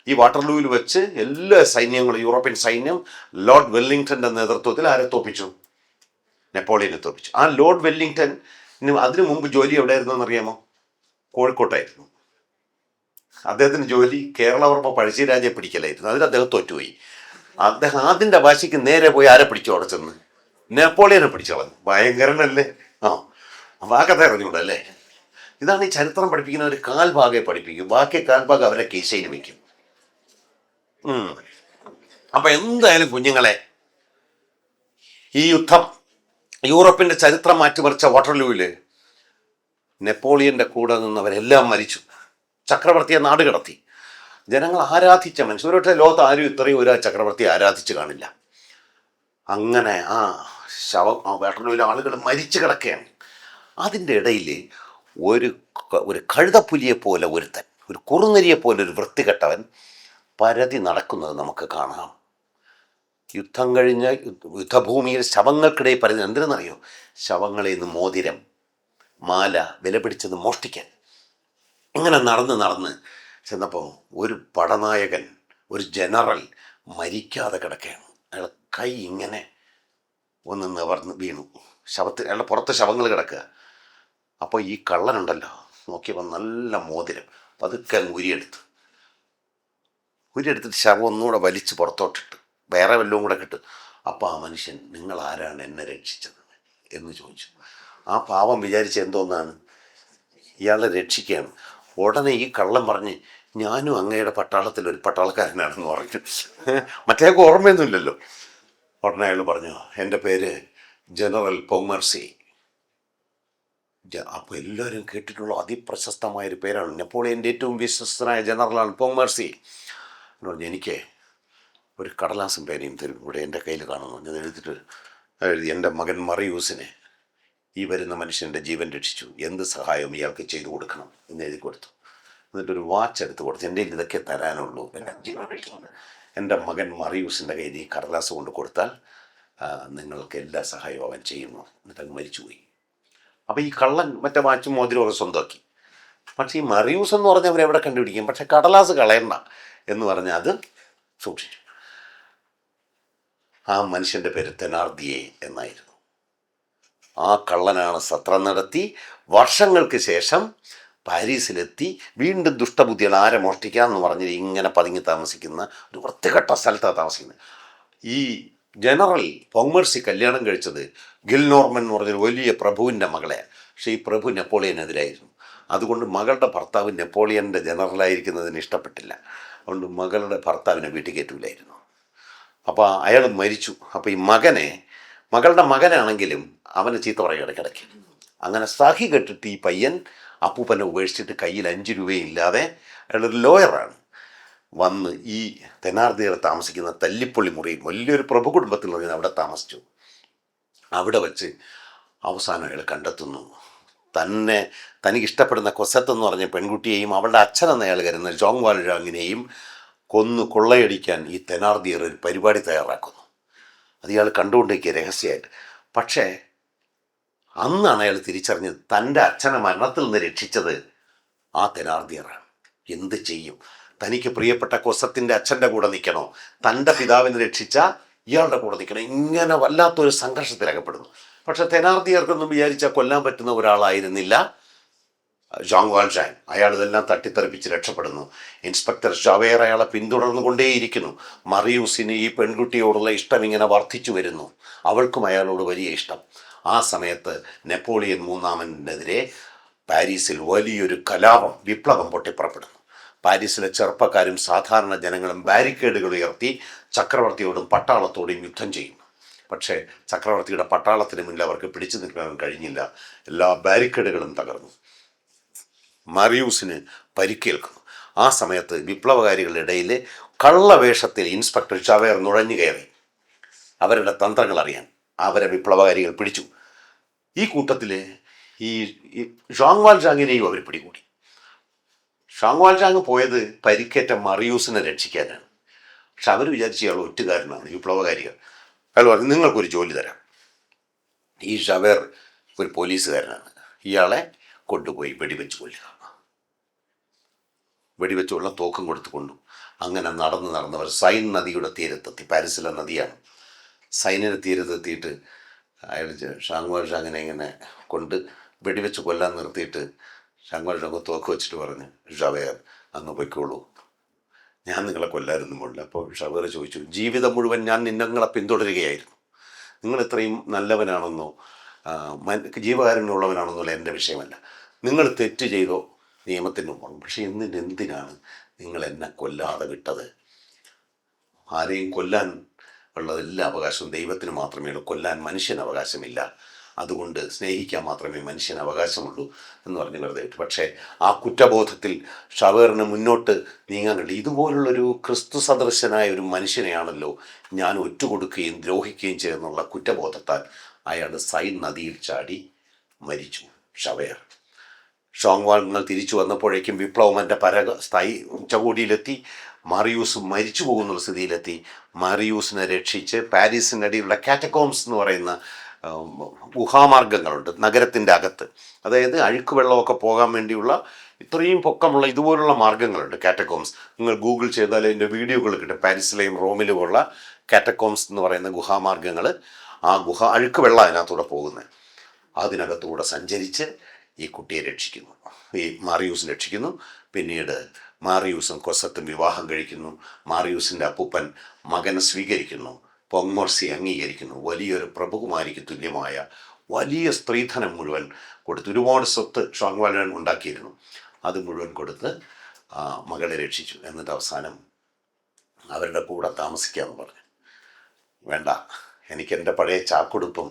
ഈ വാട്ടർലൂവിൽ വെച്ച് എല്ലാ സൈന്യങ്ങളും, യൂറോപ്യൻ സൈന്യം ലോർഡ് വെല്ലിംഗ്ടൻ്റെ നേതൃത്വത്തിൽ ആരെ തോപ്പിച്ചു? നെപ്പോളിയനെ തോപ്പിച്ചു. ആ ലോർഡ് വെല്ലിംഗ്ടൺ അതിനു മുമ്പ് ജോലി എവിടെയായിരുന്നു എന്നറിയാമോ? കോഴിക്കോട്ടായിരുന്നു. അദ്ദേഹത്തിന് ജോലി കേരളവർമ്മ പഴശ്ശിരാജയെ പിടിക്കലായിരുന്നു. അതിൽ അദ്ദേഹം തോറ്റുപോയി. അദ്ദേഹം അതിൻ്റെ വാശിക്ക് നേരെ പോയി ആരെ പിടിച്ചു? അവിടെ ചെന്ന് നെപ്പോളിയനെ പിടിച്ചു കളഞ്ഞു. ഭയങ്കരനല്ലേ? ആ കഥ അറിഞ്ഞൂടല്ലേ? ഇതാണ് ഈ ചരിത്രം പഠിപ്പിക്കുന്ന ഒരു കാൽഭാഗെ പഠിപ്പിക്കും, ബാക്കി കാൽഭാഗം അവരെ കീശയിൽ വയ്ക്കും. അപ്പം എന്തായാലും കുഞ്ഞുങ്ങളെ, ഈ യുദ്ധം യൂറോപ്പിൻ്റെ ചരിത്രം മാറ്റിമറിച്ച വാട്ടർലൂവിൽ നെപ്പോളിയൻ്റെ കൂടെ നിന്നവരെല്ലാം മരിച്ചു. ചക്രവർത്തിയെ നാട് കടത്തി. ജനങ്ങൾ ആരാധിച്ച മനുഷ്യൻ, ഒരുവട്ടെ ലോകത്ത് ആരും ഇത്രയും ഒരു ചക്രവർത്തിയെ ആരാധിച്ച് കാണില്ല. അങ്ങനെ വാട്ടർലൂവിൽ ആളുകൾ മരിച്ചു കിടക്കുകയാണ്. അതിൻ്റെ ഇടയിൽ ഒരു കഴുതപ്പുലിയെ പോലെ ഒരുത്തൻ, ഒരു കുറുനരിയെ പോലെ ഒരു വൃത്തികെട്ടവൻ പരതി നടക്കുന്നത് നമുക്ക് കാണാം. യുദ്ധം കഴിഞ്ഞ യുദ്ധഭൂമിയിൽ ശവങ്ങൾക്കിടയിൽ പരതി. എന്തിനെന്നറിയോ? ശവങ്ങളിൽ നിന്ന് മോതിരം, മാല, വില പിടിച്ചത് മോഷ്ടിക്കാൻ. ഇങ്ങനെ നടന്ന് ചെന്നപ്പോൾ ഒരു പടനായകൻ, ഒരു ജനറൽ മരിക്കാതെ കിടക്കുകയാണ്. അയാൾ കൈ ഇങ്ങനെ ഒന്ന് നിവർന്ന് വീണു. അയാളുടെ പുറത്ത് ശവങ്ങൾ കിടക്കുക. അപ്പോൾ ഈ കള്ളനുണ്ടല്ലോ, നോക്കിയപ്പോൾ നല്ല മോതിരം പതുക്കെ ഉരിയെടുത്തിട്ട് ശവം ഒന്നുകൂടെ വലിച്ച് പുറത്തോട്ടിട്ട് വേറെ വല്ലതും കൂടെ കിട്ടും. അപ്പോൾ ആ മനുഷ്യൻ, നിങ്ങൾ ആരാണ് എന്നെ രക്ഷിച്ചത് എന്ന് ചോദിച്ചു. ആ പാവം വിചാരിച്ച എന്തോന്നാണ്, ഇയാളെ രക്ഷിക്കുകയാണ്. ഉടനെ ഈ കള്ളൻ പറഞ്ഞ്, ഞാനും അങ്ങയുടെ പട്ടാളത്തിൽ ഒരു പട്ടാളക്കാരനാണെന്ന് പറഞ്ഞു. മറ്റേക്ക് ഓർമ്മയൊന്നുമില്ലല്ലോ. ഉടനെ അയാൾ പറഞ്ഞു, എൻ്റെ പേര് ജനറൽ പോങ്മർസി. അപ്പോൾ എല്ലാവരും കേട്ടിട്ടുള്ള അതിപ്രശസ്തമായൊരു പേരാണ്. നെപ്പോളിയൻ്റെ ഏറ്റവും വിശ്വസ്തനായ ജനറലാണ് പോങ്മർസി എന്ന് പറഞ്ഞു. എനിക്ക് ഒരു കടലാസും പേനയും തരും, ഇവിടെ എൻ്റെ കയ്യിൽ കാണുന്നു. ഞാൻ എഴുതി, എൻ്റെ മകൻ മറിയൂസിനെ ഈ വരുന്ന മനുഷ്യൻ്റെ ജീവൻ രക്ഷിച്ചു, എന്ത് സഹായവും ഇയാൾക്ക് ചെയ്തു കൊടുക്കണം എന്ന് എഴുതി കൊടുത്തു. എന്നിട്ടൊരു വാച്ച് എടുത്ത് കൊടുത്തു. എൻ്റെ ഇതൊക്കെ തരാനുള്ളൂ, എൻ്റെ മകൻ മറിയൂസിൻ്റെ കയ്യിൽ ഈ കടലാസ് കൊണ്ട് കൊടുത്താൽ നിങ്ങൾക്ക് എല്ലാ സഹായവും അവൻ ചെയ്യുന്നു. എന്നിട്ട് അങ്ങ് മരിച്ചുപോയി. അപ്പോൾ ഈ കള്ളൻ മറ്റേ വാച്ചും മോതിരമൊക്കെ സ്വന്തമാക്കി. പക്ഷേ ഈ മറിയൂസ് എന്ന് പറഞ്ഞാൽ അവരെവിടെ കണ്ടുപിടിക്കും? പക്ഷേ കടലാസ് കളയണ്ട എന്ന് പറഞ്ഞാൽ അത് സൂക്ഷിച്ചു. ആ മനുഷ്യൻ്റെ പേര് തെനാർദിയെ എന്നായിരുന്നു. ആ കള്ളനാണ് സത്രം നടത്തി വർഷങ്ങൾക്ക് ശേഷം പാരീസിലെത്തി വീണ്ടും ദുഷ്ടബുദ്ധികൾ ആരെ മോഷ്ടിക്കാമെന്ന് പറഞ്ഞ് ഇങ്ങനെ പതുങ്ങി താമസിക്കുന്ന ഒരു വൃത്തികെട്ട സ്ഥലത്താണ് താമസിക്കുന്നത്. ഈ ജനറൽ പോങ്മർസി കല്യാണം കഴിച്ചത് ഗിൽനോർമൻ എന്ന് പറഞ്ഞൊരു വലിയ പ്രഭുവിൻ്റെ മകളെ. പക്ഷേ ഈ പ്രഭു നെപ്പോളിയനെതിരായിരുന്നു. അതുകൊണ്ട് മകളുടെ ഭർത്താവ് നെപ്പോളിയൻ്റെ ജനറലായിരിക്കുന്നതിന് ഇഷ്ടപ്പെട്ടില്ല. അതുകൊണ്ട് മകളുടെ ഭർത്താവിനെ വീട്ടിൽ കയറ്റൂലായിരുന്നു. അപ്പോൾ അയാൾ മരിച്ചു. അപ്പോൾ ഈ മകളുടെ മകനാണെങ്കിലും അവനെ ചീത്ത പറയുക ഇടയ്ക്കിടയ്ക്ക്. അങ്ങനെ സഹി കെട്ടിട്ട് ഈ പയ്യൻ അപ്പൂപ്പനെ ഉപേക്ഷിച്ചിട്ട് കയ്യിൽ 5 രൂപയും ഇല്ലാതെ അയാളൊരു ലോയറാണ്. വന്ന് ഈ തെനാർദിയർ താമസിക്കുന്ന തല്ലിപ്പൊളി മുറിയിൽ വലിയൊരു പ്രഭു കുടുംബത്തിൽ നിന്ന് അവിടെ താമസിച്ചു. അവിടെ വച്ച് അവസാനം അയാൾ കണ്ടെത്തുന്നു തനിക്ക് ഇഷ്ടപ്പെടുന്ന കൊസത്ത് എന്ന് പറഞ്ഞ പെൺകുട്ടിയെയും അവളുടെ അച്ഛനെന്ന് അയാൾ കരുതുന്ന ജോങ് വാൽജാങ്ങിനെയും കൊള്ളയടിക്കാൻ ഈ തെനാർദിയർ ഒരു പരിപാടി തയ്യാറാക്കുന്നു. അത് ഇയാൾ കണ്ടുകൊണ്ടിരിക്കുക രഹസ്യമായിട്ട്. പക്ഷേ അന്നാണ് അയാൾ തിരിച്ചറിഞ്ഞത് തൻ്റെ അച്ഛനെ മരണത്തിൽ നിന്ന് രക്ഷിച്ചത് ആ തെനാർദിയറാണ്. എന്ത് ചെയ്യും? തനിക്ക് പ്രിയപ്പെട്ട കൊസത്തിൻ്റെ അച്ഛൻ്റെ കൂടെ നിൽക്കണോ, തൻ്റെ പിതാവിനെ രക്ഷിച്ച ഇയാളുടെ കൂടെ നിൽക്കണം? ഇങ്ങനെ വല്ലാത്തൊരു സംഘർഷത്തിലകപ്പെടുന്നു. പക്ഷെ തെനാർദിയർക്കൊന്നും വിചാരിച്ചാൽ കൊല്ലാൻ പറ്റുന്ന ഒരാളായിരുന്നില്ല ജോങ് വാൽജാങ്. അയാൾ ഇതെല്ലാം തട്ടിത്തെറിപ്പിച്ച് രക്ഷപ്പെടുന്നു. ഇൻസ്പെക്ടർ ഷവേർ അയാളെ പിന്തുടർന്നുകൊണ്ടേയിരിക്കുന്നു. മറിയൂസിന് ഈ പെൺകുട്ടിയോടുള്ള ഇഷ്ടം ഇങ്ങനെ വർദ്ധിച്ചു വരുന്നു. അവൾക്കും അയാളോട് വലിയ ഇഷ്ടം. ആ സമയത്ത് നെപ്പോളിയൻ മൂന്നാമനെതിരെ പാരീസിൽ വലിയൊരു വിപ്ലവം പൊട്ടിപ്പുറപ്പെടുന്നു. പാരീസിലെ ചെറുപ്പക്കാരും സാധാരണ ജനങ്ങളും ബാരിക്കേഡുകൾ ഉയർത്തി ചക്രവർത്തിയോടും പട്ടാളത്തോടും യുദ്ധം ചെയ്യുന്നു. പക്ഷേ ചക്രവർത്തിയുടെ പട്ടാളത്തിന് മുന്നിൽ അവർക്ക് പിടിച്ചു നിൽക്കാൻ കഴിഞ്ഞില്ല. എല്ലാ ബാരിക്കേഡുകളും തകർന്നു. മറിയൂസിന് പരിക്കേൽക്കുന്നു. ആ സമയത്ത് വിപ്ലവകാരികളുടെ ഇടയിൽ കള്ളവേഷത്തിൽ ഇൻസ്പെക്ടർ ഷവേർ നുഴഞ്ഞു കയറി അവരുടെ തന്ത്രങ്ങൾ അറിയാൻ അവരെ വിപ്ലവകാരികൾ പിടിച്ചു. ഈ കൂട്ടത്തിൽ ഈ ജോങ് വാൽജാങ്ങിനെയും അവർ പിടികൂടി. ജോങ് വാൽജാങ് പോയത് പരിക്കേറ്റ മറിയൂസിനെ രക്ഷിക്കാനാണ്. പക്ഷെ അവർ വിചാരിച്ച ഇയാൾ ഒറ്റുകാരനാണ്, വിപ്ലവകാരികൾ. അയാൾ പറഞ്ഞു, നിങ്ങൾക്കൊരു ജോലി തരാം. ഈ ഷവേർ ഒരു പോലീസുകാരനാണ്, ഇയാളെ കൊണ്ടുപോയി വെടിവെച്ച് കൊല്ലുക. വെടിവെച്ചുള്ള തോക്കും കൊടുത്തു കൊണ്ടു. അങ്ങനെ നടന്നവർ സൈൻ നദിയുടെ തീരത്തെത്തി. പാരീസിലെ നദിയാണ്. സൈനിൻ്റെ തീരത്തെത്തിയിട്ട് അയാൾ ജോങ് വാൽജാങ്ങിനെ ഇങ്ങനെ കൊണ്ട് വെടിവെച്ച് കൊല്ലാൻ നിർത്തിയിട്ട് ജോങ് വാൽജാങ് തോക്ക് വെച്ചിട്ട് പറഞ്ഞു, ഷവേർ അങ്ങ് പൊയ്ക്കോളൂ, ഞാൻ നിങ്ങളെ കൊല്ലാനൊന്നും പോണില്ല. അപ്പോൾ ഷവേർ ചോദിച്ചു, ജീവിതം മുഴുവൻ ഞാൻ നിങ്ങളെ പിന്തുടരുകയായിരുന്നു. നിങ്ങൾ ഇത്രയും നല്ലവനാണെന്നോ ജീവകാരുണ്യമുള്ളവനാണെന്നോ എൻ്റെ വിഷയമല്ല. നിങ്ങൾ തെറ്റ് ചെയ്തോ നിയമത്തിന് മുമ്പാണ്. പക്ഷേ എന്തിനാണ് നിങ്ങൾ എന്നെ കൊല്ലാതെ വിട്ടത്? ആരെയും കൊല്ലാൻ ഉള്ള എല്ലാ അവകാശവും ദൈവത്തിന് മാത്രമേ ഉള്ളൂ. കൊല്ലാൻ മനുഷ്യന് അവകാശമില്ല. അതുകൊണ്ട് സ്നേഹിക്കാൻ മാത്രമേ മനുഷ്യന് അവകാശമുള്ളൂ എന്ന് പറഞ്ഞ് വെറുതെ വിട്ടു. പക്ഷേ ആ കുറ്റബോധത്തിൽ ഷവേറിന് മുന്നോട്ട് നീങ്ങാൻ കഴിയും. ഇതുപോലുള്ളൊരു ക്രിസ്തു സദൃശനായ ഒരു മനുഷ്യനെയാണല്ലോ ഞാൻ ഒറ്റുകൊടുക്കുകയും ദ്രോഹിക്കുകയും ചെയ്യുന്നുള്ള കുറ്റബോധത്താൽ അയാൾ സൈൻ നദിയിൽ ചാടി മരിച്ചു. ജോങ് വാൽജാങ് തിരിച്ചു വന്നപ്പോഴേക്കും വിപ്ലവം എൻ്റെ ഉച്ചകോടിയിലെത്തി. മറിയൂസ് മരിച്ചു പോകുന്നുള്ള സ്ഥിതിയിലെത്തി. മറിയൂസിനെ രക്ഷിച്ച് പാരീസിനടിയിലുള്ള കാറ്റക്കോംസ് എന്ന് പറയുന്ന ഗുഹാമാർഗങ്ങളുണ്ട് നഗരത്തിൻ്റെ അകത്ത്. അതായത് അഴുക്കുവെള്ളമൊക്കെ പോകാൻ വേണ്ടിയുള്ള ഇത്രയും പൊക്കമുള്ള ഇതുപോലുള്ള മാർഗ്ഗങ്ങളുണ്ട് കാറ്റക്കോംസ്. നിങ്ങൾ ഗൂഗിൾ ചെയ്താൽ അതിൻ്റെ വീഡിയോകൾ കിട്ടും. പാരീസിലെയും റോമിലുമുള്ള കാറ്റക്കോംസ് എന്ന് പറയുന്ന ഗുഹാമാർഗ്ഗങ്ങൾ. ആ അഴുക്കുവെള്ളം അതിനകത്തൂടെ പോകുന്നത്. അതിനകത്തൂടെ സഞ്ചരിച്ച് ഈ കുട്ടിയെ രക്ഷിക്കുന്നു, ഈ മറിയൂസിനെ രക്ഷിക്കുന്നു. പിന്നീട് മറിയൂസും കൊസത്തും വിവാഹം കഴിക്കുന്നു. മറിയൂസിൻ്റെ അപ്പൂപ്പൻ മകനെ സ്വീകരിക്കുന്നു. പൊങ്മോർസി അംഗീകരിക്കുന്നു. വലിയൊരു പ്രഭുകുമാരിക്ക് തുല്യമായ വലിയ സ്ത്രീധനം മുഴുവൻ കൊടുത്ത്, ഒരുപാട് സ്വത്ത് ജോങ് വാൽജാങ് ഉണ്ടാക്കിയിരുന്നു, അത് മുഴുവൻ കൊടുത്ത് മകളെ രക്ഷിച്ചു. എന്നിട്ട് അവസാനം അവരുടെ കൂടെ താമസിക്കാമെന്ന് പറഞ്ഞു. വേണ്ട, എനിക്കെൻ്റെ പഴയ ചാക്കുടുപ്പും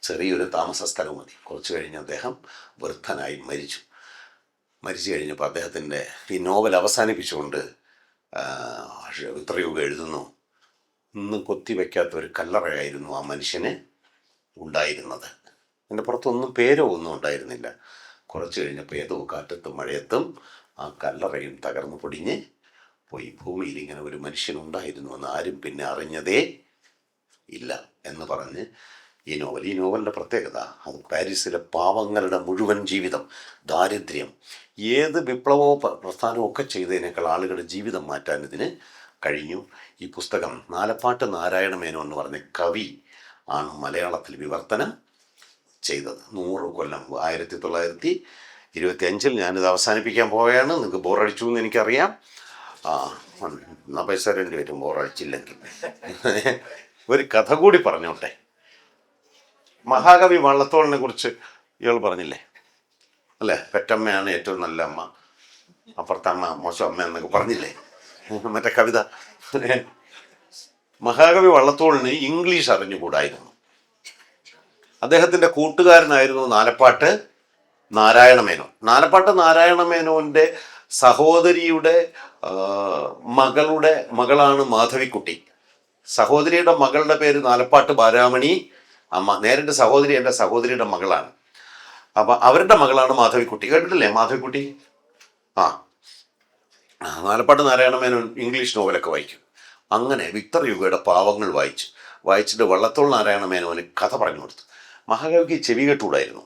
ചെറിയൊരു താമസ സ്ഥലവും മതി. കുറച്ച് കഴിഞ്ഞ് അദ്ദേഹം വൃദ്ധനായി മരിച്ചു കഴിഞ്ഞപ്പോൾ അദ്ദേഹത്തിൻ്റെ ഈ നോവൽ അവസാനിപ്പിച്ചുകൊണ്ട് വിക്ടർ ഹ്യൂഗോ എഴുതുന്നു, ഒന്നും കൊത്തിവെക്കാത്ത ഒരു കല്ലറയായിരുന്നു ആ മനുഷ്യന് ഉണ്ടായിരുന്നത്. എൻ്റെ പുറത്തൊന്നും പേരോ ഒന്നും ഉണ്ടായിരുന്നില്ല. കുറച്ച് കഴിഞ്ഞപ്പോൾ ഏതോ കാറ്റത്തും മഴയത്തും ആ കല്ലറയും തകർന്നു പൊടിഞ്ഞ് പോയി. ഭൂമിയിൽ ഇങ്ങനെ ഒരു മനുഷ്യനുണ്ടായിരുന്നു എന്ന് ആരും പിന്നെ അറിഞ്ഞതേ ഇല്ല എന്ന് പറഞ്ഞ് ഈ നോവലിൻ്റെ പ്രത്യേകത, അത് പാരീസിലെ പാവങ്ങളുടെ മുഴുവൻ ജീവിതം, ദാരിദ്ര്യം, ഏത് വിപ്ലവമോ പ്രസ്ഥാനമോ ഒക്കെ ചെയ്തതിനേക്കാൾ ആളുകളുടെ ജീവിതം മാറ്റാൻ ഇതിന് കഴിഞ്ഞു. ഈ പുസ്തകം നാലപ്പാട്ട് നാരായണ മേനോൻ എന്ന് പറഞ്ഞ കവി ആണ് മലയാളത്തിൽ വിവർത്തനം ചെയ്തത്. 100 കൊല്ലം 1925 ഞാനിത് അവസാനിപ്പിക്കാൻ പോവുകയാണ്. നിങ്ങൾക്ക് ബോറടിച്ചു എന്ന് എനിക്കറിയാം. എന്നാൽ പൈസ 2 വരും ബോറടിച്ചില്ലെങ്കിൽ. ഒരു കഥ കൂടി പറഞ്ഞോട്ടെ. മഹാകവി വള്ളത്തോളിനെ കുറിച്ച് ഇയാൾ പറഞ്ഞില്ലേ അല്ലേ? പെറ്റമ്മയാണ് ഏറ്റവും നല്ല അമ്മ, അപ്പുറത്തെ അമ്മ മോശം അമ്മ എന്നൊക്കെ പറഞ്ഞില്ലേ മറ്റേ കവിത. മഹാകവി വള്ളത്തോളിന് ഇംഗ്ലീഷ് അറിഞ്ഞുകൂടായിരുന്നു. അദ്ദേഹത്തിൻ്റെ കൂട്ടുകാരനായിരുന്നു നാലപ്പാട്ട് നാരായണ മേനോൻ. നാലപ്പാട്ട് നാരായണ മേനോന്റെ സഹോദരിയുടെ ആ, മകളാണ് മാധവിക്കുട്ടി. സഹോദരിയുടെ മകളുടെ പേര് നാലപ്പാട്ട് ബാലാമണി അമ്മ. നേരിട്ട് സഹോദരി എൻ്റെ സഹോദരിയുടെ മകളാണ്. അപ്പൊ അവരുടെ മകളാണ് മാധവിക്കുട്ടി. കേട്ടിട്ടില്ലേ മാധവിക്കുട്ടി? ആ നാലപ്പാട്ട് നാരായണ മേനോൻ ഇംഗ്ലീഷ് നോവലൊക്കെ വായിക്കും. അങ്ങനെ വിക്ടർ യുഗയുടെ പാവങ്ങൾ വായിച്ചിട്ട് വള്ളത്തോൾ നാരായണ മേനോന് കഥ പറഞ്ഞു കൊടുത്തു. മഹാകവിക്ക് ചെവി കെട്ടുകൂടായിരുന്നു.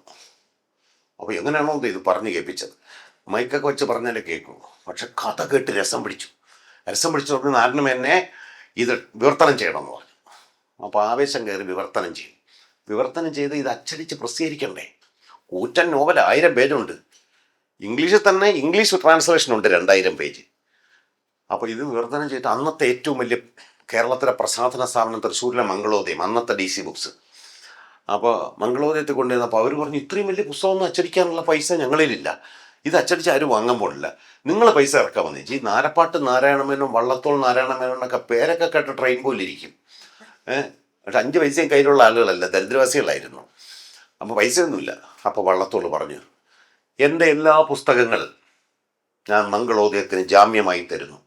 അപ്പോൾ എങ്ങനെയാണോ ഇത് പറഞ്ഞു കേൾപ്പിച്ചത്? മൈക്കൊക്കെ വെച്ച് പറഞ്ഞാലേ കേൾക്കൂ. പക്ഷെ കഥ കേട്ട് രസം പിടിച്ചു പറഞ്ഞ് നാരായണ മേനെ ഇത് വിവർത്തനം ചെയ്യണമെന്ന് പറഞ്ഞു. അപ്പോൾ ആവേശം കയറി വിവർത്തനം ചെയ്ത് ഇത് അച്ചടിച്ച് പ്രസിദ്ധീകരിക്കണ്ടേ? കൂറ്റൻ നോവൽ, 1000 പേജുണ്ട്. ഇംഗ്ലീഷിൽ തന്നെ ഇംഗ്ലീഷ് ട്രാൻസ്ലേഷൻ ഉണ്ട് 2000 പേജ്. അപ്പോൾ ഇത് വിവർത്തനം ചെയ്തിട്ട് അന്നത്തെ ഏറ്റവും വലിയ കേരളത്തിലെ പ്രസാധന സ്ഥാപനം തൃശ്ശൂരിലെ മംഗളോദയം, അന്നത്തെ DC ബുക്സ്. അപ്പോൾ മംഗളോദയത്തിൽ കൊണ്ടുവന്നപ്പോൾ അവർ പറഞ്ഞു, ഇത്രയും വലിയ പുസ്തകമൊന്നും അച്ചടിക്കാനുള്ള പൈസ ഞങ്ങളിലില്ല, ഇത് അച്ചടിച്ച് ആരും വാങ്ങാൻ പോലില്ല, നിങ്ങൾ പൈസ ഇറക്കാൻ വന്നു. ഈ നാലപ്പാട്ട് നാരായണ മേനോൻ, വള്ളത്തോൾ നാരായണ മേനോനൊക്കെ പേരൊക്കെ കേട്ട് ട്രെയിൻ പോലിരിക്കും. പക്ഷെ 5 പൈസയും കയ്യിലുള്ള ആളുകളല്ല, ദരിദ്രവാസികളായിരുന്നു. അപ്പോൾ പൈസയൊന്നുമില്ല. അപ്പോൾ വള്ളത്തോൾ പറഞ്ഞു, എൻ്റെ എല്ലാ പുസ്തകങ്ങളും ഞാൻ മംഗളോദയത്തിന് ജാമ്യമായി തരുന്നു,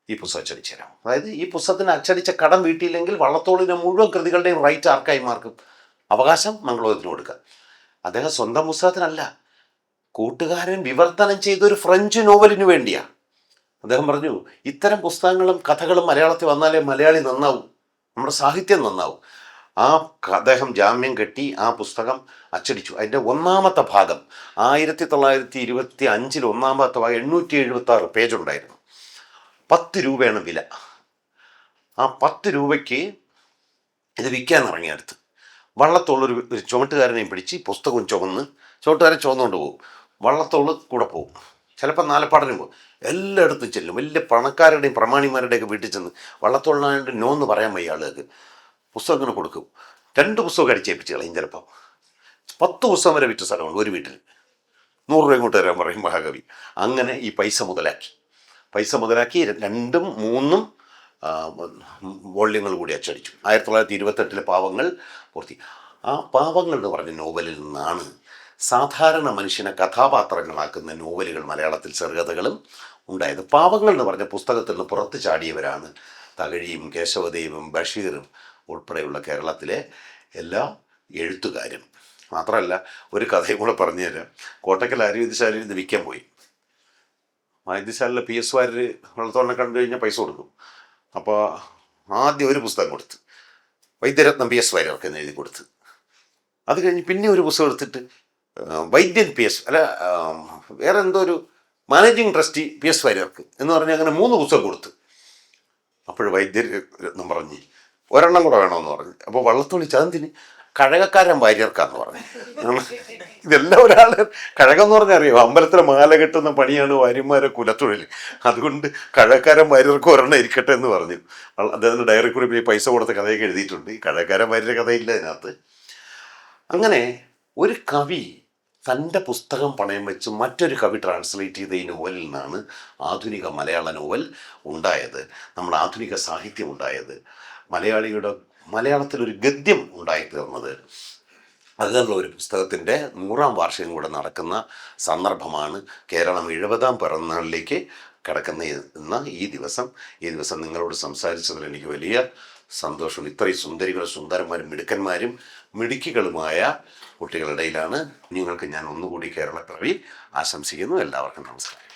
ഈ പുസ്തകം അച്ചടിച്ചു തരാം. അതായത് ഈ പുസ്തകത്തിന് അച്ചടിച്ച കടം വീട്ടിയില്ലെങ്കിൽ വള്ളത്തോളിൻ്റെ മുഴുവൻ കൃതികളുടെയും റൈറ്റ് ആർക്കായി മാർക്കും, അവകാശം മംഗളോദയത്തിന് കൊടുക്കുക. അദ്ദേഹം സ്വന്തം പുസ്തകത്തിനല്ല, കൂട്ടുകാരൻ വിവർത്തനം ചെയ്തൊരു ഫ്രഞ്ച് നോവലിന് വേണ്ടിയാണ്. അദ്ദേഹം പറഞ്ഞു, ഇത്തരം പുസ്തകങ്ങളും കഥകളും മലയാളത്തിൽ വന്നാലേ മലയാളി നന്നാവും, നമ്മുടെ സാഹിത്യം നന്നാവും. അദ്ദേഹം ജാമ്യം കെട്ടി ആ പുസ്തകം അച്ചടിച്ചു. അതിൻ്റെ 1ാമത്തെ ഭാഗം 1925 1ാമത്തെ ഭാഗം 876 പേജുണ്ടായിരുന്നു. 10 രൂപയാണ് വില. ആ 10 രൂപയ്ക്ക് ഇത് വിൽക്കാൻ ഇറങ്ങിയടുത്ത് വള്ളത്തോളൊരു ചുമട്ടുകാരനെയും പിടിച്ച് പുസ്തകവും ചുമട്ടുകാരൻ ചുമന്നുകൊണ്ട് പോകും. വള്ളത്തോള് കൂടെ പോകും. ചിലപ്പോൾ നാലപ്പാടിനും പോകും. എല്ലായിടത്തും ചെല്ലും. വലിയ പണക്കാരുടെയും പ്രമാണിമാരുടെയൊക്കെ വീട്ടിൽ ചെന്ന് വള്ളത്തോളിനായിട്ട് നോ എന്ന് പറയാൻ വയ്യ ആളുകൾക്ക്. പുസ്തകം ഇങ്ങനെ കൊടുക്കും. 2 പുസ്തകം അടിച്ചേൽപ്പിച്ച് കളയും. ചിലപ്പോൾ 10 പുസ്തകം വരെ വിറ്റ സ്ഥലമാണ് ഒരു വീട്ടിൽ. 100 രൂപ ഇങ്ങോട്ട് തരാൻ പറയും മഹാകവി. അങ്ങനെ ഈ പൈസ മുതലാക്കി 2ഉം 3ഉം വോള്യങ്ങൾ കൂടി അച്ചടിച്ചു. 1928 പാവങ്ങൾ പൂർത്തി. ആ പാവങ്ങൾ എന്ന് പറഞ്ഞ നോവലിൽ നിന്നാണ് സാധാരണ മനുഷ്യനെ കഥാപാത്രങ്ങളാക്കുന്ന നോവലുകൾ, മലയാളത്തിൽ ചെറുകഥകളും ഉണ്ടായത്. പാവങ്ങൾ എന്ന് പറഞ്ഞ പുസ്തകത്തിൽ നിന്ന് പുറത്ത് ചാടിയവരാണ് തകഴിയും കേശവദേവും ബഷീറും ഉൾപ്പെടെയുള്ള കേരളത്തിലെ എല്ലാ എഴുത്തുകാരും. മാത്രമല്ല, ഒരു കഥയും കൂടെ പറഞ്ഞുതരാം. കോട്ടക്കൽ ആര്യവൈദ്യശാലയിൽ ഇത് വിൽക്കാൻ പോയി. വൈദ്യശാലയിലെ PS വാര്യർ വള്ളത്തോളിനെ കണ്ടു കഴിഞ്ഞാൽ പൈസ കൊടുക്കും. അപ്പോൾ ആദ്യം ഒരു പുസ്തകം കൊടുത്ത്, വൈദ്യരത്നം PS വാര്യർക്ക് എന്ന് എഴുതി കൊടുത്ത്. അത് കഴിഞ്ഞ് പിന്നെ ഒരു പുസ്തകം എടുത്തിട്ട് വൈദ്യൻ PS വേറെ എന്തോ ഒരു മാനേജിങ് ട്രസ്റ്റി PS വാര്യർക്ക് എന്ന് പറഞ്ഞ് അങ്ങനെ 3 പുസ്തകം കൊടുത്ത്. അപ്പോൾ വൈദ്യരത്നം പറഞ്ഞ് ഒരെണ്ണം കൂടെ വേണമെന്ന് പറഞ്ഞു. അപ്പോൾ വള്ളത്തോളി ചതന്തിന് കഴകക്കാരൻ വാര്യർക്കാന്ന് പറഞ്ഞു. ഇതെല്ലാം ഒരാൾ കഴകം എന്ന് പറഞ്ഞാൽ അറിയാം, അമ്പലത്തിലെ മാല കെട്ടുന്ന പണിയാണ് വാര്യന്മാരെ കുലത്തൊഴിൽ. അതുകൊണ്ട് കഴകക്കാരൻ വാര്യർക്ക് ഒരെണ്ണം ഇരിക്കട്ടെ എന്ന് പറഞ്ഞു. അദ്ദേഹത്തിൻ്റെ ഡയറി കുറിപ്പിൽ പൈസ കൊടുത്ത കഥയൊക്കെ എഴുതിയിട്ടുണ്ട്. ഈ കഴകക്കാരൻ വാര്യരുടെ കഥയില്ല അതിനകത്ത്. അങ്ങനെ ഒരു കവി തൻ്റെ പുസ്തകം പണയം വെച്ച് മറ്റൊരു കവി ട്രാൻസ്ലേറ്റ് ചെയ്ത ഈ നോവലിൽ നിന്നാണ് ആധുനിക മലയാള നോവൽ ഉണ്ടായത്, നമ്മുടെ ആധുനിക സാഹിത്യം ഉണ്ടായത്, മലയാളത്തിലൊരു ഗദ്യം ഉണ്ടായിത്തീർന്നത്. അതിനുള്ള ഒരു പുസ്തകത്തിൻ്റെ 100ാം വാർഷികം കൂടെ നടക്കുന്ന സന്ദർഭമാണ്. കേരളം 70ാം പിറന്നാളിലേക്ക് കിടക്കുന്ന ഈ ദിവസം നിങ്ങളോട് സംസാരിച്ചതിൽ എനിക്ക് വലിയ സന്തോഷം. ഇത്രയും സുന്ദരികളും സുന്ദരന്മാരും മിടുക്കന്മാരും മിടുക്കികളുമായ കുട്ടികളുടെ ഇടയിലാണ്. നിങ്ങൾക്ക് ഞാൻ ഒന്നുകൂടി കേരളപ്പിറവി ആശംസിക്കുന്നു. എല്ലാവർക്കും നമസ്കാരം.